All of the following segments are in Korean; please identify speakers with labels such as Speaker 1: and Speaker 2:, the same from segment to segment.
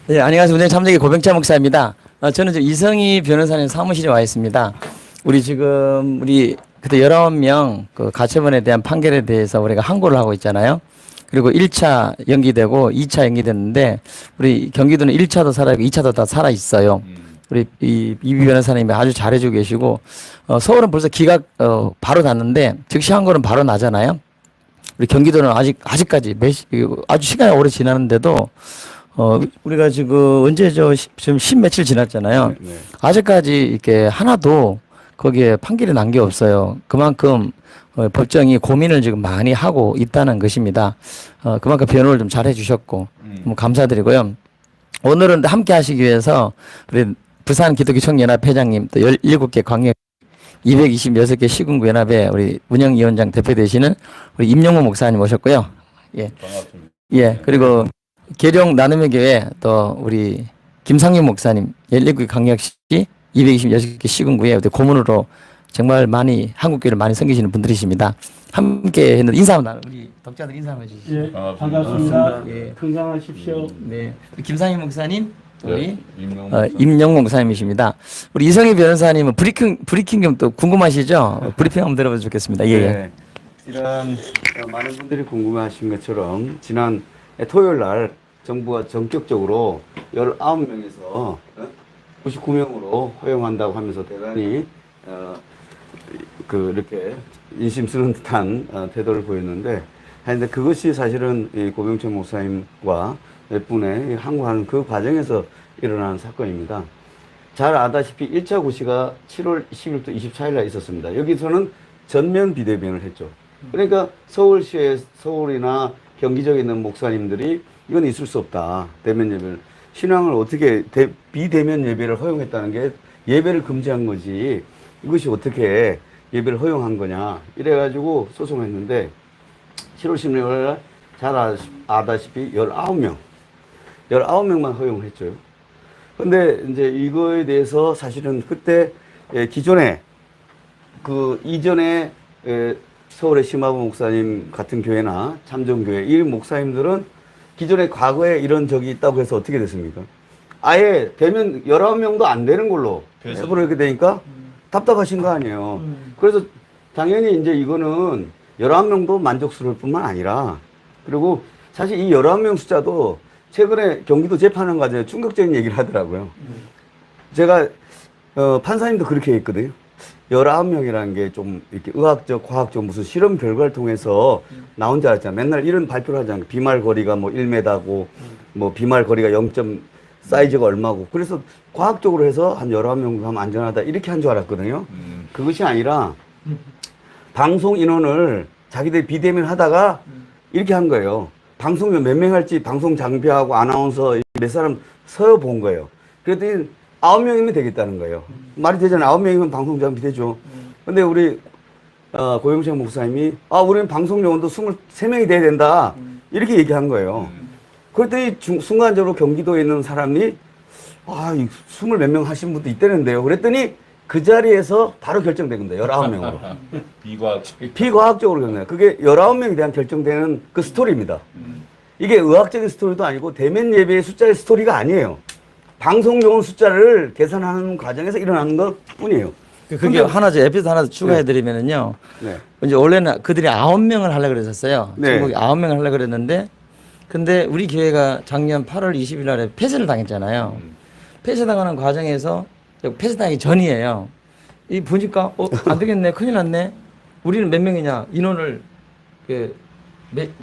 Speaker 1: 네, 안녕하세요. 운전 참석의 고병자 목사입니다. 저는 지금 이성희 변호사님 사무실에 와 있습니다. 우리 그때 19명 그 가처분에 대한 판결에 대해서 우리가 항고를 하고 있잖아요. 그리고 1차 연기되고 2차 연기됐는데 우리 경기도는 1차도 살아있고 2차도 다 살아 있어요. 우리 이비 변호사님이 아주 잘해주고 계시고 서울은 벌써 기각 바로 났는데 즉시 항고는 바로 나잖아요. 우리 경기도는 아직까지 아주 시간이 오래 지났는데도 우리가 지금 지금 10며칠 지났잖아요.
Speaker 2: 네.
Speaker 1: 아직까지 이렇게 하나도 거기에 판결이 난 게 없어요. 그만큼 법정이 고민을 지금 많이 하고 있다는 것입니다. 그만큼 변호를 좀 잘 해주셨고, 너무 감사드리고요. 오늘은 함께 하시기 위해서 우리 부산 기독교총연합 회장님, 또 17개 광역 226개 시군구 연합의 우리 운영위원장 대표 되시는 우리 임영호 목사님 오셨고요. 예.
Speaker 2: 반갑습니다.
Speaker 1: 예. 그리고 계룡 나눔의 교회 또 우리 김상윤 목사님 17개 강역시 226개 시군구에 고문으로 정말 많이 한국교회를 많이 섬기시는 분들이십니다. 함께 했는데 인사 한번 우리 독자들 인사 한번 해주시죠.
Speaker 3: 예,
Speaker 2: 반갑습니다.
Speaker 3: 반갑습니다.
Speaker 1: 예.
Speaker 3: 건강하십시오.
Speaker 1: 네. 김상윤 목사님, 우리
Speaker 2: 임영웅
Speaker 1: 임영웅 목사님이십니다. 우리 이성희 변호사님은 브리핑 좀 또 궁금하시죠? 브리핑 한번 들어봐도 좋겠습니다. 예.
Speaker 2: 네. 이런 많은 분들이 궁금해하신 것처럼 지난 토요일 날 정부가 전격적으로 19명에서 99명으로 허용한다고 하면서 대단히 이렇게 인심 쓰는 듯한 태도를 보였는데, 근데 그것이 사실은 이 고병천 목사님과 몇 분의 항고하는 그 과정에서 일어난 사건입니다. 잘 아다시피 1차 고시가 7월 20일부터 24일날 있었습니다. 여기서는 전면 비대면을 했죠. 그러니까 서울이나 경기 지역에 있는 목사님들이 이건 있을 수 없다. 대면 예배를. 신앙을 어떻게 비대면 예배를 허용했다는 게 예배를 금지한 거지. 이것이 어떻게 예배를 허용한 거냐. 이래가지고 소송을 했는데 7월 16일 날 잘 아다시피 19명만 허용을 했죠. 근데 이제 이거에 대해서 사실은 그때 기존에 이전에 서울의 심화부 목사님 같은 교회나 참정교회 이 목사님들은 기존에 과거에 이런 적이 있다고 해서 어떻게 됐습니까? 아예 되면 19명도 안 되는 걸로 해버리게 되니까 답답하신 거 아니에요. 그래서 당연히 이제 이거는 19명도 만족스러울 뿐만 아니라, 그리고 사실 이 19명 숫자도 최근에 경기도 재판하는 과정에 충격적인 얘기를 하더라고요. 제가 판사님도 그렇게 했거든요. 19명이라는 게 좀 이렇게 의학적, 과학적 무슨 실험 결과를 통해서 나온 줄 알았잖아요. 맨날 이런 발표를 하잖아요. 비말 거리가 뭐 1m고, 뭐 비말 거리가 0. 사이즈가 얼마고. 그래서 과학적으로 해서 한 19명 하면 안전하다. 이렇게 한 줄 알았거든요. 그것이 아니라 방송 인원을 자기들이 비대면 하다가 이렇게 한 거예요. 방송을 몇 명 할지 방송 장비하고 아나운서 몇 사람 서여 본 거예요. 그랬더니 9명이면 되겠다는 거예요. 말이 되잖아요. 9명이면 방송 장비 되죠. 근데 우리 고영생 목사님이 우리는 방송 요원도 23명이 돼야 된다. 이렇게 얘기한 거예요. 그랬더니 순간적으로 경기도에 있는 사람이 20 몇 명 하신 분도 있다는데요. 그랬더니 그 자리에서 바로 결정된 겁니다. 19명으로. 비과학적으로 결정돼요. 그게 19명에 대한 결정되는 그 스토리입니다. 이게 의학적인 스토리도 아니고 대면 예배의 숫자의 스토리가 아니에요. 방송 요원 숫자를 계산하는 과정에서 일어나는 것 뿐이에요.
Speaker 1: 그게 에피소드 하나 추가해드리면은요.
Speaker 2: 네.
Speaker 1: 이제 원래는 그들이 9명을 하려고 그랬었어요.
Speaker 2: 네.
Speaker 1: 중국이 9명을 하려고 그랬는데, 근데 우리 교회가 작년 8월 20일 날에 폐쇄를 당했잖아요. 폐쇄당하는 과정에서, 폐쇄당하기 전이에요. 보니까, 안 되겠네. 큰일 났네. 우리는 몇 명이냐. 인원을,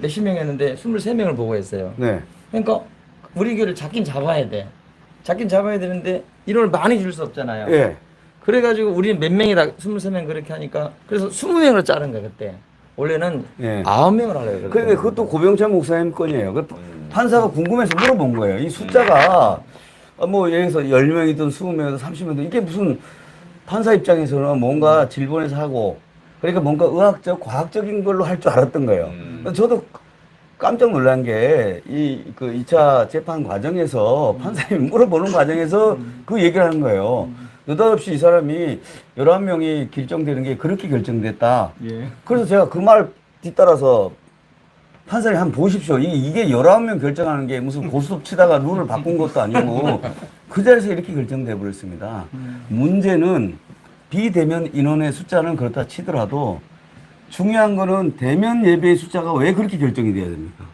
Speaker 1: 몇십 명이었는데 23명을 보고했어요.
Speaker 2: 네.
Speaker 1: 그러니까 우리 교회를 잡긴 잡아야 돼. 잡긴 잡아야 되는데 인원을 많이 줄 수 없잖아요.
Speaker 2: 예.
Speaker 1: 그래가지고 우리는 몇 명이다, 23명 그렇게 하니까 그래서 20명으로 자른 거야, 그때. 원래는
Speaker 2: 예.
Speaker 1: 9명을 하려고 그랬거든요.
Speaker 2: 그런데 그것도 고병찬 목사님 건이에요. 판사가 궁금해서 물어본 거예요. 이 숫자가 뭐 여기서 10명이든 20명이든 30명이든 이게 무슨, 판사 입장에서는 뭔가 질본에서 하고, 그러니까 뭔가 의학적, 과학적인 걸로 할 줄 알았던 거예요. 저도 깜짝 놀란 게, 2차 재판 과정에서 판사님이 물어보는 과정에서 그 얘기를 하는 거예요. 느닷없이 이 사람이 11명이 결정되는 게 그렇게 결정됐다.
Speaker 1: 예.
Speaker 2: 그래서 제가 그 말 뒤따라서 판사님 한번 보십시오. 이게 19명 결정하는 게 무슨 고스톱 치다가 룰을 바꾼 것도 아니고 그 자리에서 이렇게 결정돼 버렸습니다. 문제는 비대면 인원의 숫자는 그렇다 치더라도 중요한 거는 대면 예배의 숫자가 왜 그렇게 결정이 돼야 됩니까?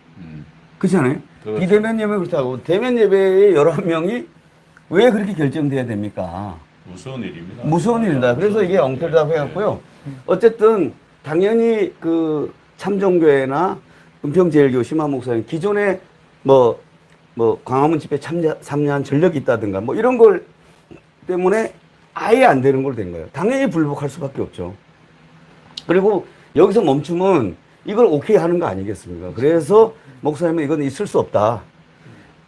Speaker 2: 그렇지 않아요?
Speaker 3: 그렇죠.
Speaker 2: 비대면 예배 그렇다고 대면 예배의 11명이 왜 그렇게 결정돼야 됩니까?
Speaker 3: 무서운 일입니다.
Speaker 2: 무서운 일이다. 그래서 이게 엉터리다 해갖고요. 어쨌든 당연히 그 참정교회나 은평제일교 심화 목사님 기존에 뭐 광화문 집회 참여한 전력이 있다든가 뭐 이런 걸 때문에 아예 안 되는 걸 된 거예요. 당연히 불복할 수밖에 없죠. 그리고 여기서 멈추면 이걸 오케이 하는 거 아니겠습니까? 그래서 목사님은 이건 있을 수 없다.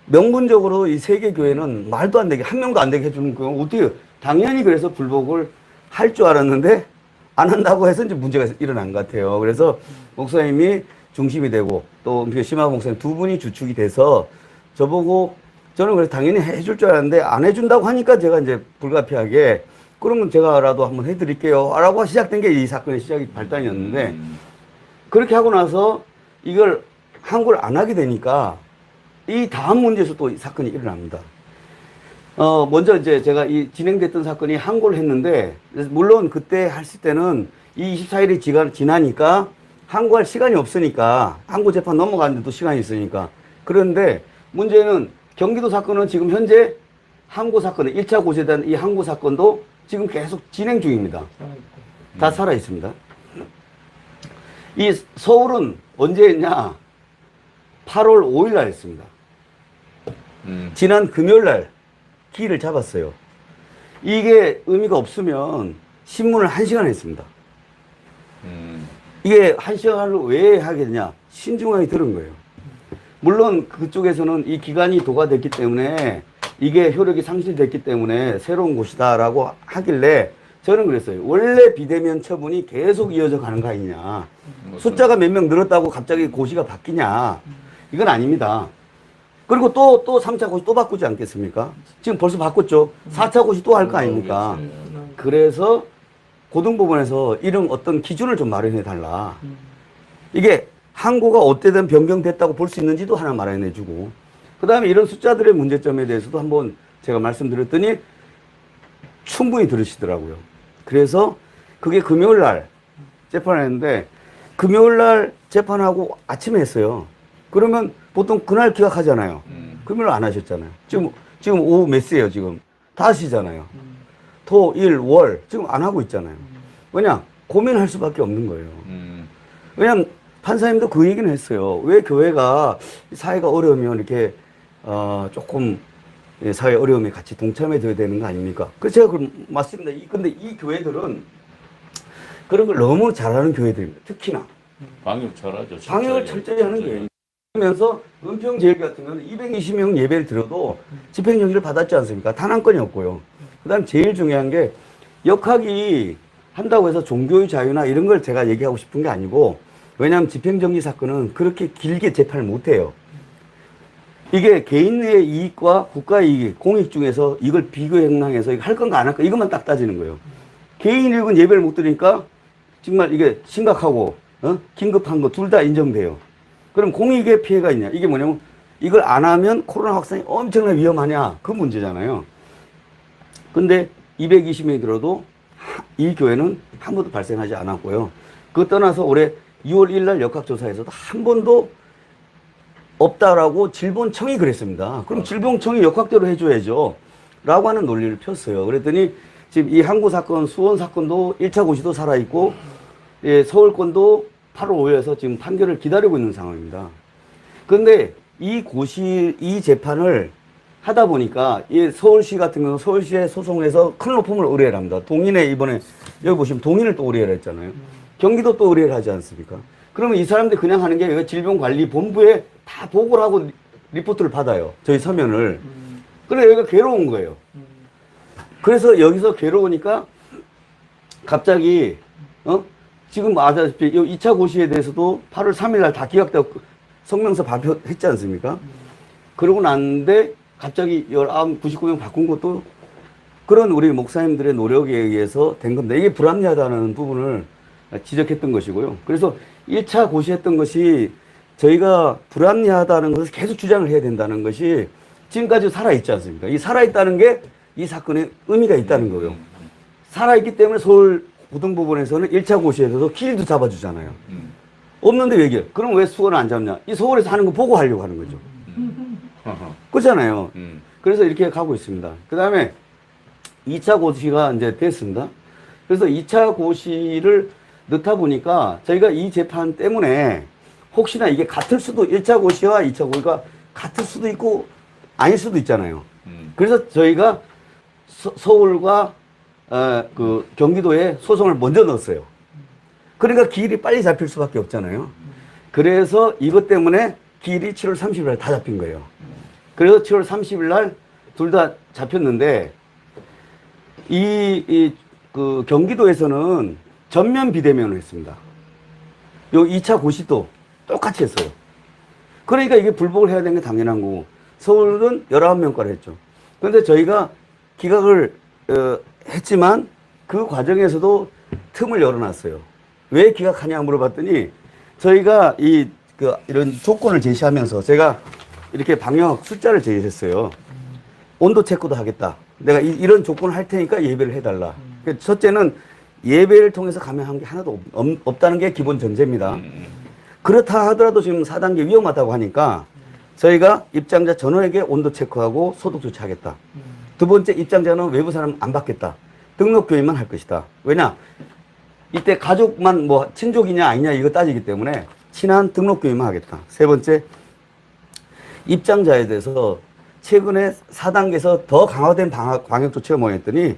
Speaker 2: 명분적으로 이 세 개 교회는 말도 안 되게 한 명도 안 되게 해주는 거 어떻게 당연히 그래서 불복을 할 줄 알았는데 안 한다고 해서 이제 문제가 일어난 것 같아요. 그래서 목사님이 중심이 되고 또 심화 목사님 두 분이 주축이 돼서 저보고 저는 그래서 당연히 해줄 줄 알았는데 안 해준다고 하니까 제가 이제 불가피하게 그러면 제가라도 한번 해드릴게요. 라고 시작된 게 이 사건의 시작이 발단이었는데 그렇게 하고 나서 이걸 항고를 안 하게 되니까 이 다음 문제에서 또 이 사건이 일어납니다. 먼저 이제 제가 이 진행됐던 사건이 항고를 했는데, 물론 그때 했을 때는 이 24일이 지나니까 항고할 시간이 없으니까, 항고 재판 넘어가는데도 시간이 있으니까. 그런데 문제는 경기도 사건은 지금 현재 항고 사건은 1차 고시에 대한 이 항고 사건도 지금 계속 진행 중입니다. 다 살아 있습니다. 이 서울은 언제 했냐? 8월 5일 날 했습니다. 지난 금요일 날 기일을 잡았어요. 이게 의미가 없으면 신문을 1시간 했습니다. 이게 1시간을 왜 하겠냐? 신중하게 들은 거예요. 물론 그쪽에서는 이 기간이 도과됐기 때문에 이게 효력이 상실됐기 때문에 새로운 곳이다라고 하길래 저는 그랬어요. 원래 비대면 처분이 계속 이어져 가는 거 아니냐. 숫자가 몇 명 늘었다고 갑자기 고시가 바뀌냐. 이건 아닙니다. 그리고 또 3차 고시 또 바꾸지 않겠습니까? 지금 벌써 바꿨죠. 4차 고시 또 할 거 아닙니까? 그래서 고등법원에서 이런 어떤 기준을 좀 마련해 달라. 이게 항고가 어때든 변경됐다고 볼 수 있는지도 하나 마련해 주고, 그 다음에 이런 숫자들의 문제점에 대해서도 한번 제가 말씀드렸더니 충분히 들으시더라고요. 그래서 그게 금요일 날 재판을 했는데, 금요일 날 재판하고 아침에 했어요. 그러면 보통 그날 기각하잖아요. 금요일 안 하셨잖아요. 지금 오후 몇 시예요, 지금? 5시잖아요. 토, 일, 월. 지금 안 하고 있잖아요. 왜냐? 고민할 수밖에 없는 거예요. 왜냐면 판사님도 그 얘기는 했어요. 왜 교회가 사회가 어려우면 이렇게, 조금 사회 어려움에 같이 동참해 줘야 되는 거 아닙니까? 그래서 제가 맞습니다. 근데 이 교회들은 그런 걸 너무 잘하는 교회들입니다. 특히나.
Speaker 3: 방역 잘하죠.
Speaker 2: 방역을 철저히 하는 거예요. 그러면서 은평제일 같은 경우는 220명 예배를 들어도 집행정지를 받았지 않습니까? 단 한 건이 없고요. 그 다음 제일 중요한 게 역학이 한다고 해서 종교의 자유나 이런 걸 제가 얘기하고 싶은 게 아니고, 왜냐하면 집행정지 사건은 그렇게 길게 재판을 못 해요. 이게 개인의 이익과 국가의 이익, 공익 중에서 이걸 비교행랑해서 이거 할 건가 안 할 건가 이것만 딱 따지는 거예요. 개인 이익은 예배를 못 드리니까 정말 이게 심각하고 긴급한 거 둘 다 인정돼요. 그럼 공익에 피해가 있냐? 이게 뭐냐면 이걸 안 하면 코로나 확산이 엄청나게 위험하냐? 그 문제잖아요. 근데 220명이 들어도 이 교회는 한 번도 발생하지 않았고요. 그거 떠나서 올해 6월 1일 날 역학조사에서도 한 번도 없다라고 질본청이 그랬습니다. 그럼 질본청이 역학대로 해줘야죠. 라고 하는 논리를 폈어요. 그랬더니 지금 이 항구 사건, 수원 사건도 1차 고시도 살아있고, 예, 서울권도 8월 5일에서 지금 판결을 기다리고 있는 상황입니다. 그런데 이 재판을 하다 보니까 이 서울시 같은 경우는 서울시에 소송해서 큰 로펌을 의뢰를 합니다. 동인에 이번에 여기 보시면 동인을 또 의뢰를 했잖아요. 경기도 또 의뢰를 하지 않습니까? 그러면 이 사람들 그냥 하는 게 질병관리본부에 다 보고를 하고 리포트를 받아요. 저희 서면을. 그래 여기가 괴로운 거예요. 그래서 여기서 괴로우니까 갑자기 지금 아시다시피 2차 고시에 대해서도 8월 3일 날 다 기각되고 성명서 발표했지 않습니까? 그러고 났는데 갑자기 99명 바꾼 것도 그런 우리 목사님들의 노력에 의해서 된 겁니다. 이게 불합리하다는 부분을 지적했던 것이고요. 그래서 1차 고시했던 것이 저희가 불합리하다는 것을 계속 주장을 해야 된다는 것이 지금까지 살아있지 않습니까? 이 살아있다는 게 이 사건에 의미가 있다는 거예요. 살아있기 때문에 서울 고등법원에서는 1차 고시에서도 길도 잡아주잖아요. 없는데 왜 길? 그럼 왜 수원을 안 잡냐? 이 서울에서 하는 거 보고 하려고 하는 거죠. 그렇잖아요. 그래서 이렇게 가고 있습니다. 그 다음에 2차 고시가 이제 됐습니다. 그래서 2차 고시를 넣다 보니까 저희가 이 재판 때문에 혹시나 이게 같을 수도, 1차 고시와 2차 고시가 같을 수도 있고 아닐 수도 있잖아요. 그래서 저희가 서울과 그 경기도에 소송을 먼저 넣었어요. 그러니까 기일이 빨리 잡힐 수밖에 없잖아요. 그래서 이것 때문에 기일이 7월 30일 날 다 잡힌 거예요. 그래서 7월 30일 날 둘 다 잡혔는데 그 경기도에서는 전면 비대면을 했습니다. 요 2차 고시도 똑같이 했어요. 그러니까 이게 불복을 해야 되는 게 당연한 거고, 서울은 19명과를 했죠. 그런데 저희가 기각을 했지만 그 과정에서도 틈을 열어놨어요. 왜 기각하냐 물어봤더니 저희가 이런 조건을 제시하면서 제가 이렇게 방역 숫자를 제시했어요. 온도 체크도 하겠다. 내가 이런 조건을 할 테니까 예배를 해달라. 첫째는 예배를 통해서 감염한 게 하나도 없다는 게 기본 전제입니다. 그렇다 하더라도 지금 4단계 위험하다고 하니까 저희가 입장자 전원에게 온도 체크하고 소독 조치하겠다. 두 번째, 입장자는 외부 사람 안 받겠다. 등록 교육만 할 것이다. 왜냐? 이때 가족만 뭐 친족이냐 아니냐 이거 따지기 때문에 친한 등록 교육만 하겠다. 세 번째, 입장자에 대해서 최근에 4단계에서 더 강화된 방역 조치가 뭐였더니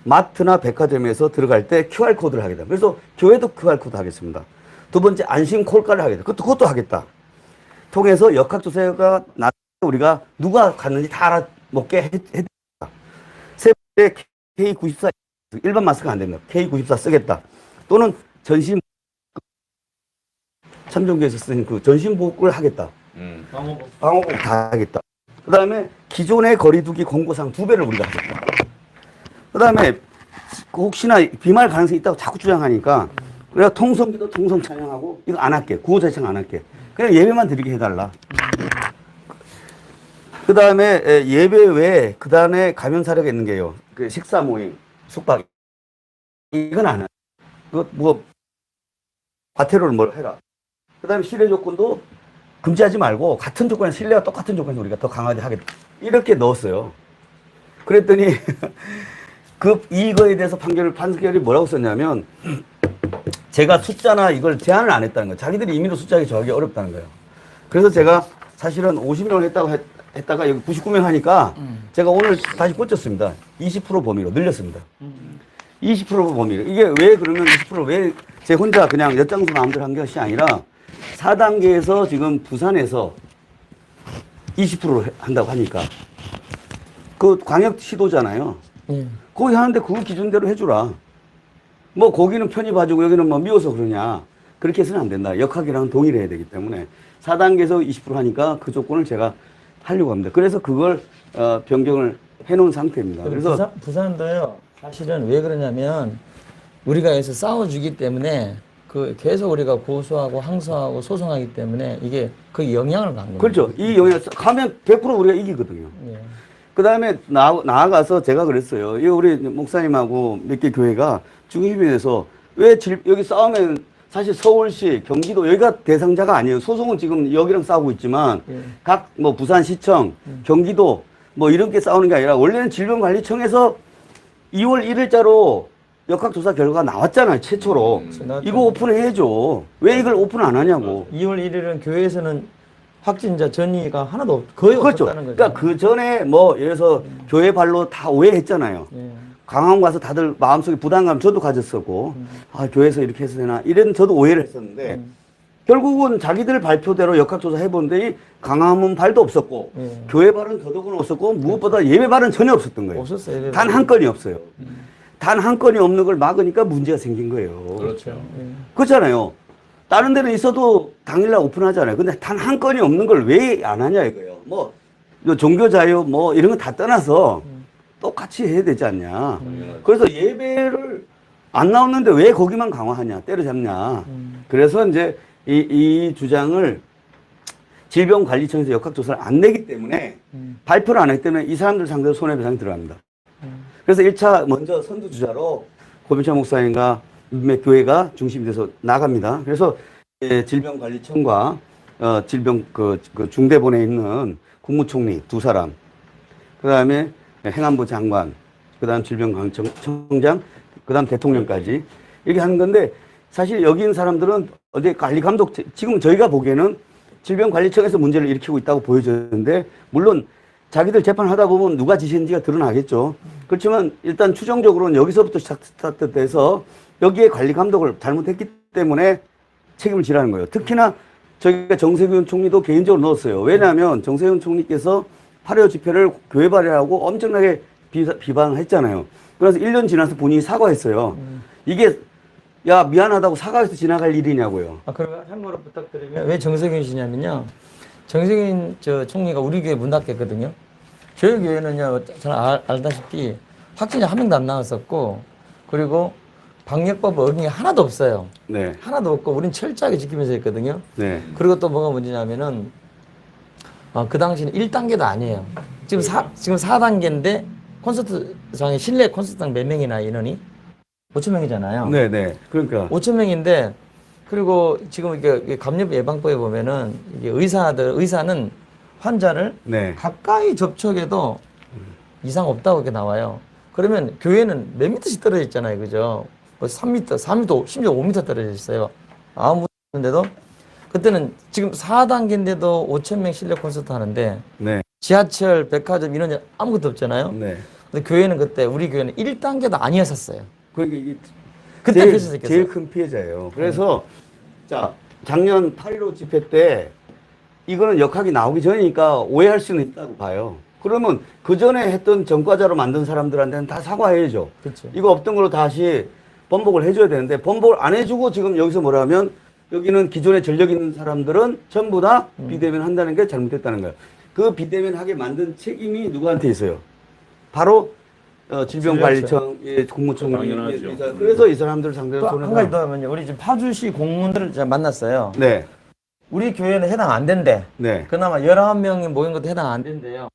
Speaker 2: 마트나 백화점에서 들어갈 때 QR코드를 하겠다. 그래서 교회도 QR코드 하겠습니다. 두 번째, 안심 콜카를 하겠다. 그것도 하겠다. 통해서 역학조사가 나서 우리가 누가 갔는지 다 알아먹게 해드리겠다. 세 번째, K94 일반 마스크가 안 됩니다. K94 쓰겠다. 또는 참정교에서 쓰는 그 전신복을 하겠다. 방호복 다 하겠다. 그 다음에 기존의 거리두기 공고상 2배를 우리가 하겠다. 그 다음에 혹시나 비말 가능성이 있다고 자꾸 주장하니까 우리가 통성기도 통성 찬양하고 이거 안 할게. 구호자 시청 안 할게. 그냥 예배만 드리게 해달라. 그 다음에 예배 외에 그 다음에 감염 사례가 있는 게요. 그 식사 모임, 숙박. 이건 안 해. 그거 뭐 과태료를 뭘 해라. 그 다음에 실내 조건도 금지하지 말고 같은 조건에 실내와 똑같은 조건에서 우리가 더 강하게 하겠다. 이렇게 넣었어요. 그랬더니 이거에 대해서 판결이 뭐라고 썼냐면 제가 숫자나 이걸 제한을 안 했다는 거예요. 자기들이 임의로 숫자를 정하기 어렵다는 거예요. 그래서 제가 사실은 50명을 했다가 여기 99명 하니까 제가 오늘 다시 꽂혔습니다. 20% 범위로 늘렸습니다. 20% 범위로. 이게 왜 그러면 20% 왜 제 혼자 그냥 엿장수 마음대로 한 것이 아니라 4단계에서 지금 부산에서 20%를 한다고 하니까 그 광역 시도잖아요. 거기 하는데 그 기준대로 해주라. 뭐 거기는 편히 봐주고 여기는 뭐 미워서 그러냐. 그렇게 해서는 안 된다. 역학이랑 동일해야 되기 때문에 4단계에서 20% 하니까 그 조건을 제가 하려고 합니다. 그래서 그걸 변경을 해놓은 상태입니다. 그래서
Speaker 1: 부산도요. 사실은 왜 그러냐면 우리가 여기서 싸워주기 때문에 그 계속 우리가 고소하고 항소하고 소송하기 때문에 이게 그 영향을 받는 거예요.
Speaker 2: 그렇죠. 이 영향 가면 100% 우리가 이기거든요.
Speaker 1: 예.
Speaker 2: 그 다음에 나아가서 제가 그랬어요. 이 우리 목사님하고 몇 개 교회가 중립이 돼서 왜 여기 싸우면 사실 서울시, 경기도 여기가 대상자가 아니에요. 소송은 지금 여기랑 싸우고 있지만 각 뭐 부산시청, 경기도 뭐 이렇게 싸우는 게 아니라 원래는 질병관리청에서 2월 1일자로 역학조사 결과가 나왔잖아요. 최초로. 이거 오픈해야죠. 왜 이걸 오픈 안 하냐고.
Speaker 1: 2월 1일은 교회에서는 확진자 전이가 하나도 거의
Speaker 2: 그렇죠.
Speaker 1: 없었다는 거죠.
Speaker 2: 그러니까 그 전에 뭐 예를 들어서 교회 발로 다 오해했잖아요. 강화문 가서 다들 마음속에 부담감 저도 가졌었고 아 교회에서 이렇게 해서 되나 이런 저도 오해를 했었는데 결국은 자기들 발표대로 역학조사 해보는데 이 강화문 발도 없었고 교회 발은 더더구나 없었고 무엇보다 예배 발은 전혀 없었던 거예요.
Speaker 1: 없었어요.
Speaker 2: 단 한 건이 없어요. 단 한 건이 없는 걸 막으니까 문제가 생긴 거예요.
Speaker 3: 그렇죠.
Speaker 2: 그렇잖아요. 다른 데는 있어도 당일날 오픈하잖아요. 근데 단 한 건이 없는 걸 왜 안 하냐 이거예요. 뭐 종교 자유 뭐 이런 거 다 떠나서 똑같이 해야 되지 않냐. 그래서 예배를 안 나오는데 왜 거기만 강화하냐, 때려잡냐. 그래서 이제 이 주장을 질병관리청에서 역학조사를 안 내기 때문에 발표를 안 하기 때문에 이 사람들 상대로 손해배상이 들어갑니다. 그래서 1차 먼저 선두주자로 고병찬 목사님과 몇몇 교회가 중심이 돼서 나갑니다. 그래서 질병관리청과 질병 그 중대본에 있는 국무총리 두 사람, 그 다음에 행안부 장관, 그 다음 질병관리청장, 그 다음 대통령까지 이렇게 하는 건데 사실 여기 있는 사람들은 어디 관리감독, 지금 저희가 보기에는 질병관리청에서 문제를 일으키고 있다고 보여지는데 물론 자기들 재판하다 보면 누가 지시했는지가 드러나겠죠. 그렇지만 일단 추정적으로는 여기서부터 스타트돼서 여기에 관리감독을 잘못했기 때문에 책임을 지라는 거예요. 특히나 저희가 정세균 총리도 개인적으로 넣었어요. 왜냐하면 정세균 총리께서 8.25 집회를 교회 발의하고 엄청나게 비방을 했잖아요. 그래서 1년 지나서 본인이 사과했어요. 이게 야 미안하다고 사과해서 지나갈 일이냐고요.
Speaker 1: 그러면 참고로 부탁드리면 왜 정세균 씨냐면요. 정세균 총리가 우리 교회 문 닫겠거든요. 저희 교회는요, 잘 알다시피 확진자 한 명도 안 나왔었고, 그리고 방역법 어긴게 하나도 없어요.
Speaker 2: 네.
Speaker 1: 하나도 없고, 우린 철저하게 지키면서 했거든요.
Speaker 2: 네.
Speaker 1: 그리고 또 뭐가 문제냐면은, 그 당시는 1단계도 아니에요. 지금 4단계인데, 콘서트장에, 실내 콘서트장 몇 명이나 인원이? 5,000명이잖아요.
Speaker 2: 네네. 그러니까.
Speaker 1: 5,000명인데, 그리고 지금 이게 감염 예방법에 보면은, 이게 의사는 환자를
Speaker 2: 네.
Speaker 1: 가까이 접촉해도 이상 없다고 이렇게 나와요. 그러면 교회는 몇 미터씩 떨어져 있잖아요. 그죠? 뭐 3m, 4m, 심지어 5m 떨어져 있어요. 아무데도 그때는 지금 4단계인데도 5,000명 실내 콘서트 하는데
Speaker 2: 네.
Speaker 1: 지하철, 백화점 이런 데 아무것도 없잖아요.
Speaker 2: 네.
Speaker 1: 근데 교회는 그때 우리 교회는 1단계도 아니었었어요.
Speaker 2: 그러니까 이게
Speaker 1: 그때
Speaker 2: 제일 큰 피해자예요. 그래서 자 작년 8.15 집회 때 이거는 역학이 나오기 전이니까 오해할 수는 있다고 봐요. 그러면 그 전에 했던 전과자로 만든 사람들한테는 다 사과해야죠.
Speaker 1: 그렇죠.
Speaker 2: 이거 없던 걸로 다시 번복을 해줘야 되는데 번복을 안 해주고 지금 여기서 뭐라 하면 여기는 기존에 전력 있는 사람들은 전부 다 비대면 한다는 게 잘못됐다는 거예요. 그 비대면 하게 만든 책임이 누구한테 있어요? 바로 질병관리청의 국무총리.
Speaker 3: 당연하죠.
Speaker 2: 그래서 이 사람들 상대로
Speaker 1: 또 한 가지 더 하면요. 우리 지금 파주시 공무원들을 제가 만났어요.
Speaker 2: 네.
Speaker 1: 우리 교회는 해당 안 된대.
Speaker 2: 네.
Speaker 1: 그나마 19명이 모인 것도 해당 안 된대요.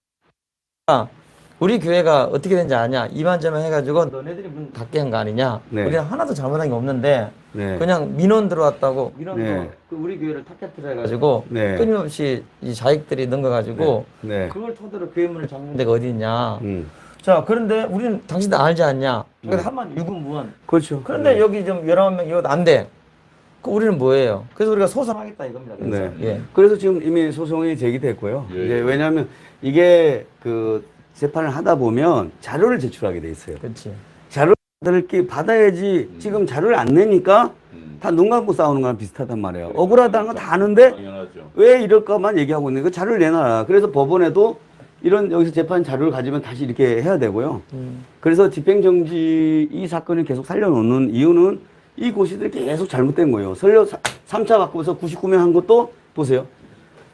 Speaker 1: 우리 교회가 어떻게 된지 아냐? 이만저만 해가지고 너네들이 문 닫게 한 거 아니냐?
Speaker 2: 네.
Speaker 1: 우리는 하나도 잘못한 게 없는데
Speaker 2: 네.
Speaker 1: 그냥 민원 들어왔다고 민원도
Speaker 2: 네.
Speaker 1: 그 우리 교회를 타겟으로 해가지고
Speaker 2: 네.
Speaker 1: 끊임없이 이 자익들이 넘겨가지고
Speaker 2: 네.
Speaker 1: 그걸 토대로 교회 문을 잠근 데가 어디 있냐?
Speaker 2: 음.
Speaker 1: 자 그런데 우리는 당신들 알지 않냐?
Speaker 2: 네.
Speaker 1: 그래서 한만 유구무원.
Speaker 2: 그렇죠.
Speaker 1: 그런데
Speaker 2: 네.
Speaker 1: 여기 좀 19명 이거 안 돼. 그 우리는 뭐예요? 그래서 우리가 소송하겠다 이겁니다. 그래서.
Speaker 2: 네.
Speaker 1: 예.
Speaker 2: 그래서 지금 이미 소송이 제기됐고요.
Speaker 3: 예.
Speaker 2: 이제 왜냐하면 이게 그 재판을 하다 보면 자료를 제출하게 돼 있어요.
Speaker 1: 그렇지.
Speaker 2: 자료를 받아야지 지금 자료를 안 내니까 다 눈 감고 싸우는 거랑 비슷하단 말이에요. 억울하다는 건 다 아는데
Speaker 3: 당연하죠.
Speaker 2: 왜 이럴까만 얘기하고 있는 거 자료를 내놔라. 그래서 법원에도 이런 여기서 재판 자료를 가지면 다시 이렇게 해야 되고요. 그래서 집행정지 이 사건을 계속 살려놓는 이유는 이 고시들이 계속 잘못된 거예요. 3차 바꾸면서 99명 한 것도 보세요.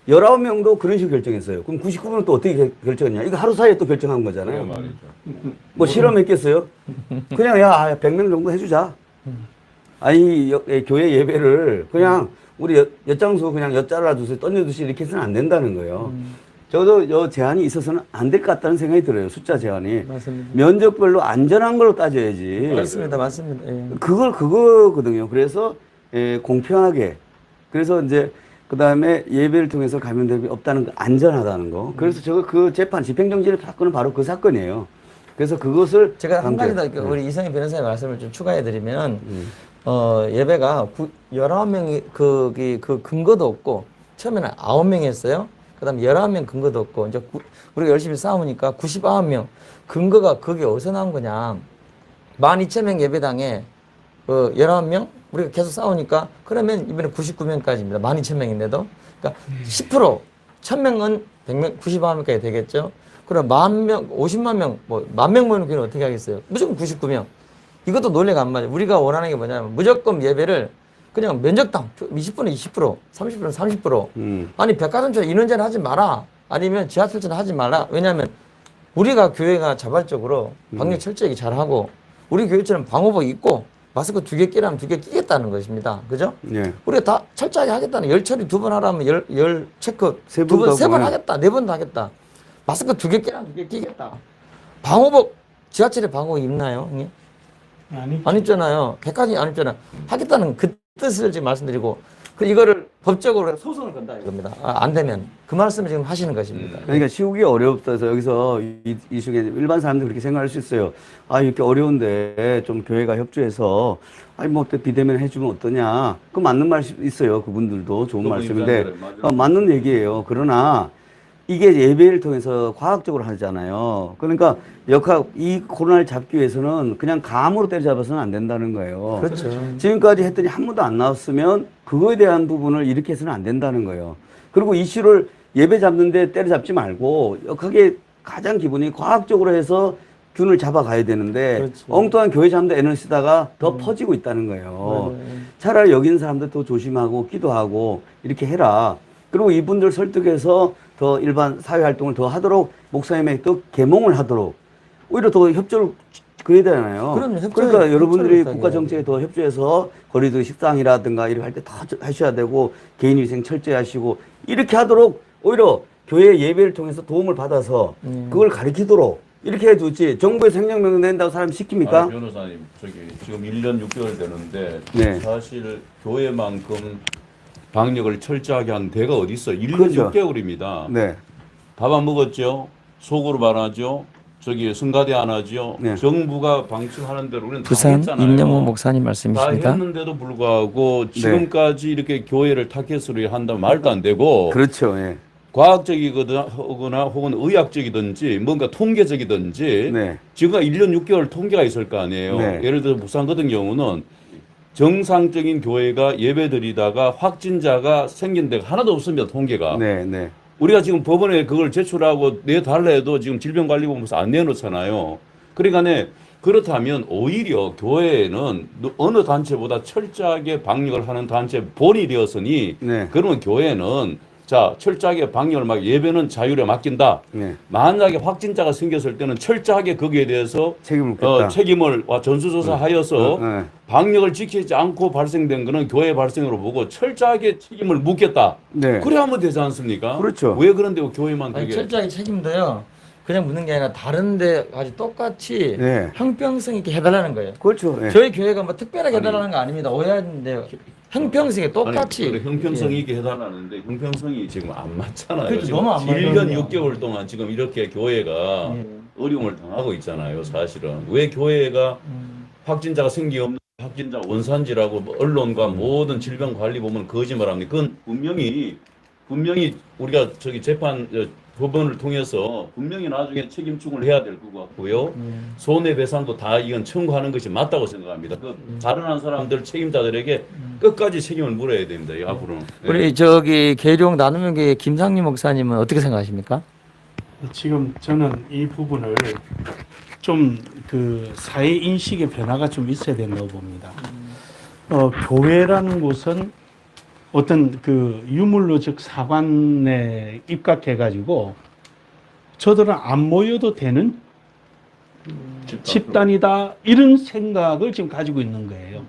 Speaker 2: 19명도 그런 식으로 결정했어요. 그럼 99명은 또 어떻게 결정했냐? 이거 하루 사이에 또 결정한
Speaker 3: 그래
Speaker 2: 거잖아요.
Speaker 3: 말이죠.
Speaker 2: 뭐 실험했겠어요? 그냥 야 100명 정도 해주자. 아니 교회 예배를 그냥 우리 엿장수 그냥 엿잘라주세요. 던져주시 이렇게 해서는 안 된다는 거예요. 저도 요 제한이 있어서는 안 될 것 같다는 생각이 들어요. 숫자 제한이.
Speaker 1: 맞습니다.
Speaker 2: 면적별로 안전한 걸로 따져야지.
Speaker 1: 맞습니다. 맞습니다. 예.
Speaker 2: 그거거든요. 그래서 공평하게. 그래서 이제 그 다음에 예배를 통해서 감염됨이 없다는 거, 안전하다는 거. 그래서 그 재판 집행정지를 사건은 바로 그 사건이에요. 그래서 그것을
Speaker 1: 제가 한 가지 더
Speaker 2: 함께,
Speaker 1: 우리 이성희 변호사의 말씀을 좀 추가해드리면 예배가 19명이 그 근거도 없고 처음에는 9명이었어요. 그다음에 11명 근거도 없고 이제 우리가 열심히 싸우니까 99명 근거가 그게 어디서 나온 거냐? 12,000명 예배당에 19명 우리가 계속 싸우니까 그러면 이번에 99명까지입니다. 12,000명인데도 그러니까 10% 1,000명은 100명 99명까지 되겠죠. 그럼 10,000명 50만 명 뭐 10,000명 모이는 교회는 어떻게 하겠어요? 무조건 99명. 이것도 논리가 안 맞아요. 우리가 원하는 게 뭐냐면 무조건 예배를 그냥 면적당 20%는 20%, 30%는 30%. 아니 백화점처럼 인원제를 하지 마라. 아니면 지하철처럼 하지 마라. 왜냐하면 우리가 교회가 자발적으로 방역 철저하게 잘하고 우리 교회처럼 방호복 입고 마스크 2개 끼라면 2개 끼겠다는 것입니다. 그죠?
Speaker 2: 예.
Speaker 1: 우리가 다 철저하게 하겠다는 열 처리 2번 하라면 열 체크
Speaker 2: 세 번도
Speaker 1: 2번, 3번
Speaker 2: 하고, 예.
Speaker 1: 하겠다. 4번도 하겠다. 마스크 2개 끼라면 2개 끼겠다. 방호복 지하철에 방호복 입나요, 형님? 안 입잖아요. 객관이 안 입잖아요. 하겠다는 그 뜻을 지금 말씀드리고 이거를 법적으로 소송을 건다 이겁니다. 안 되면 그 말씀을 지금 하시는 것입니다.
Speaker 2: 그러니까 시국이 어렵다서 여기서 이 중에 일반 사람들 그렇게 생각할 수 있어요. 아, 이렇게 어려운데 좀 교회가 협조해서 아니 뭐 어때 비대면 해주면 어떠냐. 그 맞는 말씀 있어요. 그분들도 좋은 말씀인데 맞는 얘기예요. 그러나 이게 예배를 통해서 과학적으로 하잖아요. 그러니까 이 코로나를 잡기 위해서는 그냥 감으로 때려잡아서는 안 된다는 거예요.
Speaker 1: 그렇죠.
Speaker 2: 지금까지 했더니 한 번도 안 나왔으면 그거에 대한 부분을 이렇게 해서는 안 된다는 거예요. 그리고 이슈를 예배 잡는데 때려잡지 말고 그게 가장 기본이 과학적으로 해서 균을 잡아가야 되는데
Speaker 1: 그렇지.
Speaker 2: 엉뚱한 교회 잡는데 애를 쓰다가 더 퍼지고 있다는 거예요. 차라리 여기 있는 사람들 더 조심하고 기도하고 이렇게 해라. 그리고 이분들 설득해서 더 일반 사회활동을 더 하도록 목사님의 또 계몽을 하도록 오히려 더 협조를 그래야 되잖아요. 그러니까 여러분들이 국가 정책에 더 협조해서 거리두기 식당이라든가 이렇게 할 때 더 하셔야 되고 개인위생 철저히 하시고 이렇게 하도록 오히려 교회 예배를 통해서 도움을 받아서 그걸 가르치도록 이렇게 해두지 정부에서 행정명령 낸다고 사람 시킵니까?
Speaker 3: 아니, 변호사님 지금 1년 6개월 되는데
Speaker 2: 네.
Speaker 3: 사실 교회만큼 방역을 철저하게 한 데가 어디 있어? 1년
Speaker 2: 그렇죠.
Speaker 3: 6개월입니다.
Speaker 2: 네.
Speaker 3: 밥 안 먹었죠? 속으로 말하죠? 성가대 안 하죠?
Speaker 2: 네.
Speaker 3: 정부가 방침하는 대로 우리는 다
Speaker 1: 부산
Speaker 3: 했잖아요.
Speaker 1: 임영호 목사님
Speaker 3: 다
Speaker 1: 말씀이십니다.
Speaker 3: 했는데도 불구하고 지금까지 이렇게 교회를 타겟으로 한다면 말도 안 되고
Speaker 2: 그렇죠. 예.
Speaker 3: 과학적이거나 혹은 의학적이든지 뭔가 통계적이든지
Speaker 2: 네.
Speaker 3: 지금 1년 6개월 통계가 있을 거 아니에요.
Speaker 2: 네.
Speaker 3: 예를 들어 부산 같은 경우는 정상적인 교회가 예배드리다가 확진자가 생긴 데가 하나도 없습니다. 통계가.
Speaker 2: 네. 네.
Speaker 3: 우리가 지금 법원에 그걸 제출하고 내달라 해도 지금 질병관리본부에서 안 내놓잖아요. 그러니까 그렇다면 오히려 교회는 어느 단체보다 철저하게 방역을 하는 단체 본이 되었으니
Speaker 2: 네.
Speaker 3: 그러면 교회는 자 철저하게 방역을 막 예배는 자율에 맡긴다.
Speaker 2: 네.
Speaker 3: 만약에 확진자가 생겼을 때는 철저하게 거기에 대해서
Speaker 2: 책임을 묻겠다.
Speaker 3: 책임을 전수조사하여서
Speaker 2: 네.
Speaker 3: 방역을 지키지 않고 발생된 거는 교회 발생으로 보고 철저하게 책임을 묻겠다.
Speaker 2: 네.
Speaker 3: 그래 하면 되지 않습니까?
Speaker 2: 그렇죠.
Speaker 3: 왜 그런데 교회만
Speaker 1: 아니,
Speaker 3: 되게
Speaker 1: 철저하게 책임도요. 그냥 묻는 게 아니라 다른 데까지 똑같이
Speaker 2: 네.
Speaker 1: 형평성 있게 해달라는 거예요.
Speaker 2: 그렇죠. 네.
Speaker 1: 저희 교회가 뭐 특별하게 해달라는 거 아닙니다. 오해하는데 형평성에 똑같이.
Speaker 3: 아니, 형평성
Speaker 1: 예.
Speaker 3: 있게 해달라는데 형평성이 지금 안 맞잖아요.
Speaker 1: 그렇죠.
Speaker 3: 지금
Speaker 1: 너무 안 맞아요.
Speaker 3: 1년 6개월 동안 지금 이렇게 교회가
Speaker 1: 예.
Speaker 3: 어려움을 당하고 있잖아요. 사실은 왜 교회가 확진자가 생기 없는 확진자 원산지라고 뭐 언론과 모든 질병관리부門거짓말합니다. 그건 분명히 우리가 법원을 통해서 분명히 나중에 책임충을 해야 될 것 같고요. 손해배상도 다 이건 청구하는 것이 맞다고 생각합니다. 그 다른 사람들 책임자들에게 끝까지 책임을 물어야 됩니다. 이 앞으로는. 네.
Speaker 1: 우리 계룡 나눔교회 김상리 목사님은 어떻게 생각하십니까?
Speaker 4: 지금 저는 이 부분을 좀 그 사회 인식의 변화가 좀 있어야 된다고 봅니다. 교회라는 곳은 어떤 그 유물로적 사관에 입각해가지고 저들은 안 모여도 되는 집단이다 이런 생각을 지금 가지고 있는 거예요.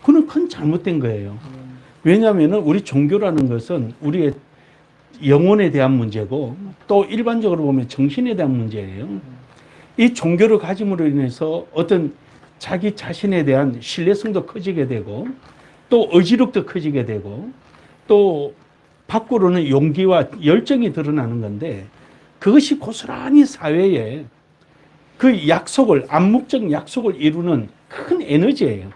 Speaker 4: 그건 큰 잘못된 거예요. 왜냐하면 우리 종교라는 것은 우리의 영혼에 대한 문제고 또 일반적으로 보면 정신에 대한 문제예요. 이 종교를 가짐으로 인해서 어떤 자기 자신에 대한 신뢰성도 커지게 되고 또 의지력도 커지게 되고 또 밖으로는 용기와 열정이 드러나는 건데 그것이 고스란히 사회에 그 약속을 암묵적 약속을 이루는 큰 에너지예요.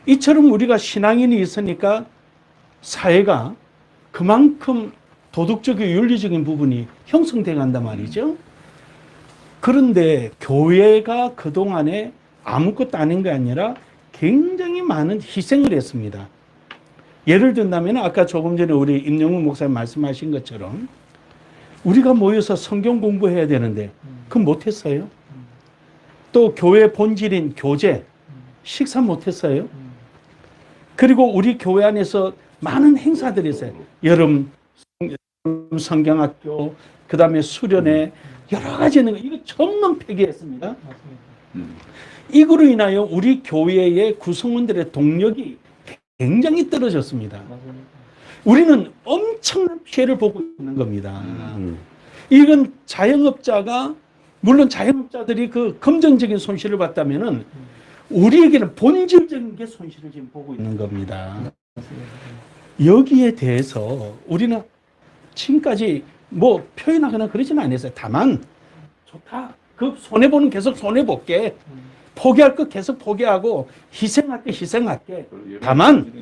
Speaker 4: 이처럼 우리가 신앙인이 있으니까 사회가 그만큼 도덕적이고 윤리적인 부분이 형성돼 간단 말이죠. 그런데 교회가 그동안에 아무것도 아닌 게 아니라 굉장히 많은 희생을 했습니다. 예를 든다면 아까 조금 전에 우리 임영웅 목사님 말씀하신 것처럼 우리가 모여서 성경 공부해야 되는데 그건 못했어요. 또 교회 본질인 교제, 식사 못했어요. 그리고 우리 교회 안에서 많은 행사들이 있어요. 여름 성경학교, 그 다음에 수련회, 여러 가지 있는 거, 이거 전면 폐기했습니다. 이거로 인하여 우리 교회의 구성원들의 동력이 굉장히 떨어졌습니다. 우리는 엄청난 피해를 보고 있는 겁니다. 이건 자영업자가, 물론 자영업자들이 그 금전적인 손실을 봤다면은 우리에게는 본질적인 게 손실을 지금 보고 있는 겁니다. 여기에 대해서 우리는 지금까지 뭐 표현하거나 그러지는 않았어요. 다만 좋다. 그 손해보는 계속 손해볼게. 포기할 것 계속 포기하고 희생할 것 희생할게. 다만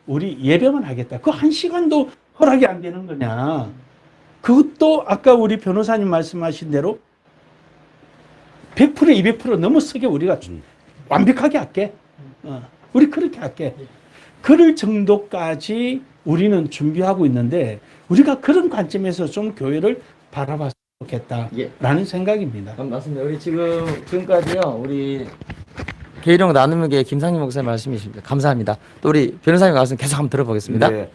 Speaker 4: 우리 예배만 하겠다. 그 한 시간도 허락이 안 되는 거냐. 그것도 아까 우리 변호사님 말씀하신 대로 100% 200% 넘어서게 우리가 완벽하게 할게. 우리 그렇게 할게. 그럴 정도까지 우리는 준비하고 있는데 우리가 그런 관점에서 좀 교회를 바라봤으면 좋겠다라는 생각입니다.
Speaker 1: 맞습니다. 우리 지금까지요, 우리 계일용 나눔교회 김상림 목사님 말씀이십니다. 감사합니다. 또 우리 변호사님 말씀 계속 한번 들어보겠습니다.
Speaker 2: 네.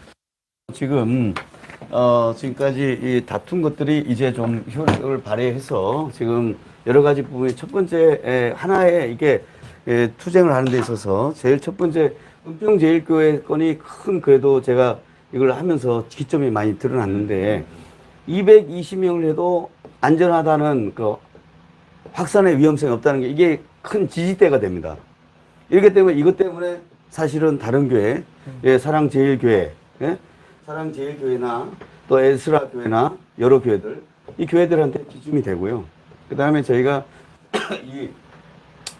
Speaker 2: 지금까지 이 다툰 것들이 이제 좀 효력을 발휘해서 지금 여러 가지 부분이 첫 번째 하나의 이게 투쟁을 하는 데 있어서 제일 첫 번째 은평제일교회 건이 큰 그래도 제가 이걸 하면서 기점이 많이 드러났는데 220명을 해도 안전하다는 그 확산의 위험성이 없다는 게 이게 큰 지지대가 됩니다. 이렇기 때문에 이것 때문에 사실은 다른 교회, 사랑제일교회, 사랑제일교회나 또 에스라 교회나 여러 교회들, 이 교회들한테 기준이 되고요. 그 다음에 저희가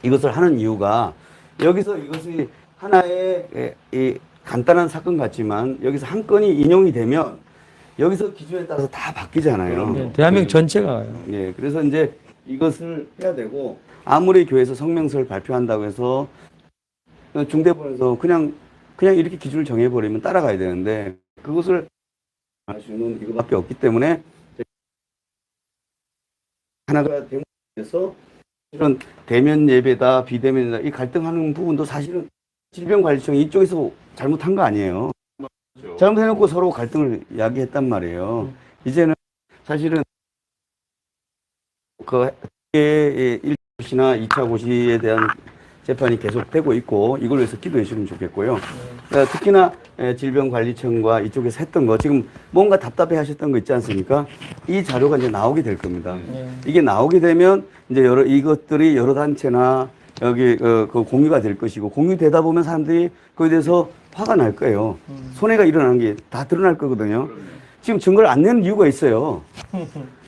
Speaker 2: 이것을 하는 이유가 여기서 이것이 하나의 이 간단한 사건 같지만 여기서 한 건이 인용이 되면 여기서 기준에 따라서 다 바뀌잖아요.
Speaker 1: 네, 대한민국 전체가요.
Speaker 2: 예, 그래서 이제 이것을 해야 되고 아무리 교회에서 성명서를 발표한다고 해서 중대본에서 그냥 이렇게 기준을 정해버리면 따라가야 되는데 그것을 할 수 있는 이거밖에 없기 때문에 하나가 대목에서 이런 대면 예배다 비대면이다 이 갈등하는 부분도 사실은 질병관리청이 이쪽에서 잘못한 거 아니에요. 잘못해놓고 서로 갈등을 야기했단 말이에요. 이제는 사실은 그 1차고시나 2차 고시에 대한 재판이 계속되고 있고 이걸 위해서 기도해 주시면 좋겠고요. 특히나 질병관리청과 이쪽에서 했던 거 지금 뭔가 답답해 하셨던 거 있지 않습니까? 이 자료가 이제 나오게 될 겁니다. 이게 나오게 되면 이제 이것들이 여러 단체나 여기 그 공유가 될 것이고 공유되다 보면 사람들이 거기에 대해서 화가 날 거예요. 손해가 일어나는 게 다 드러날 거거든요. 지금 증거를 안 내는 이유가 있어요.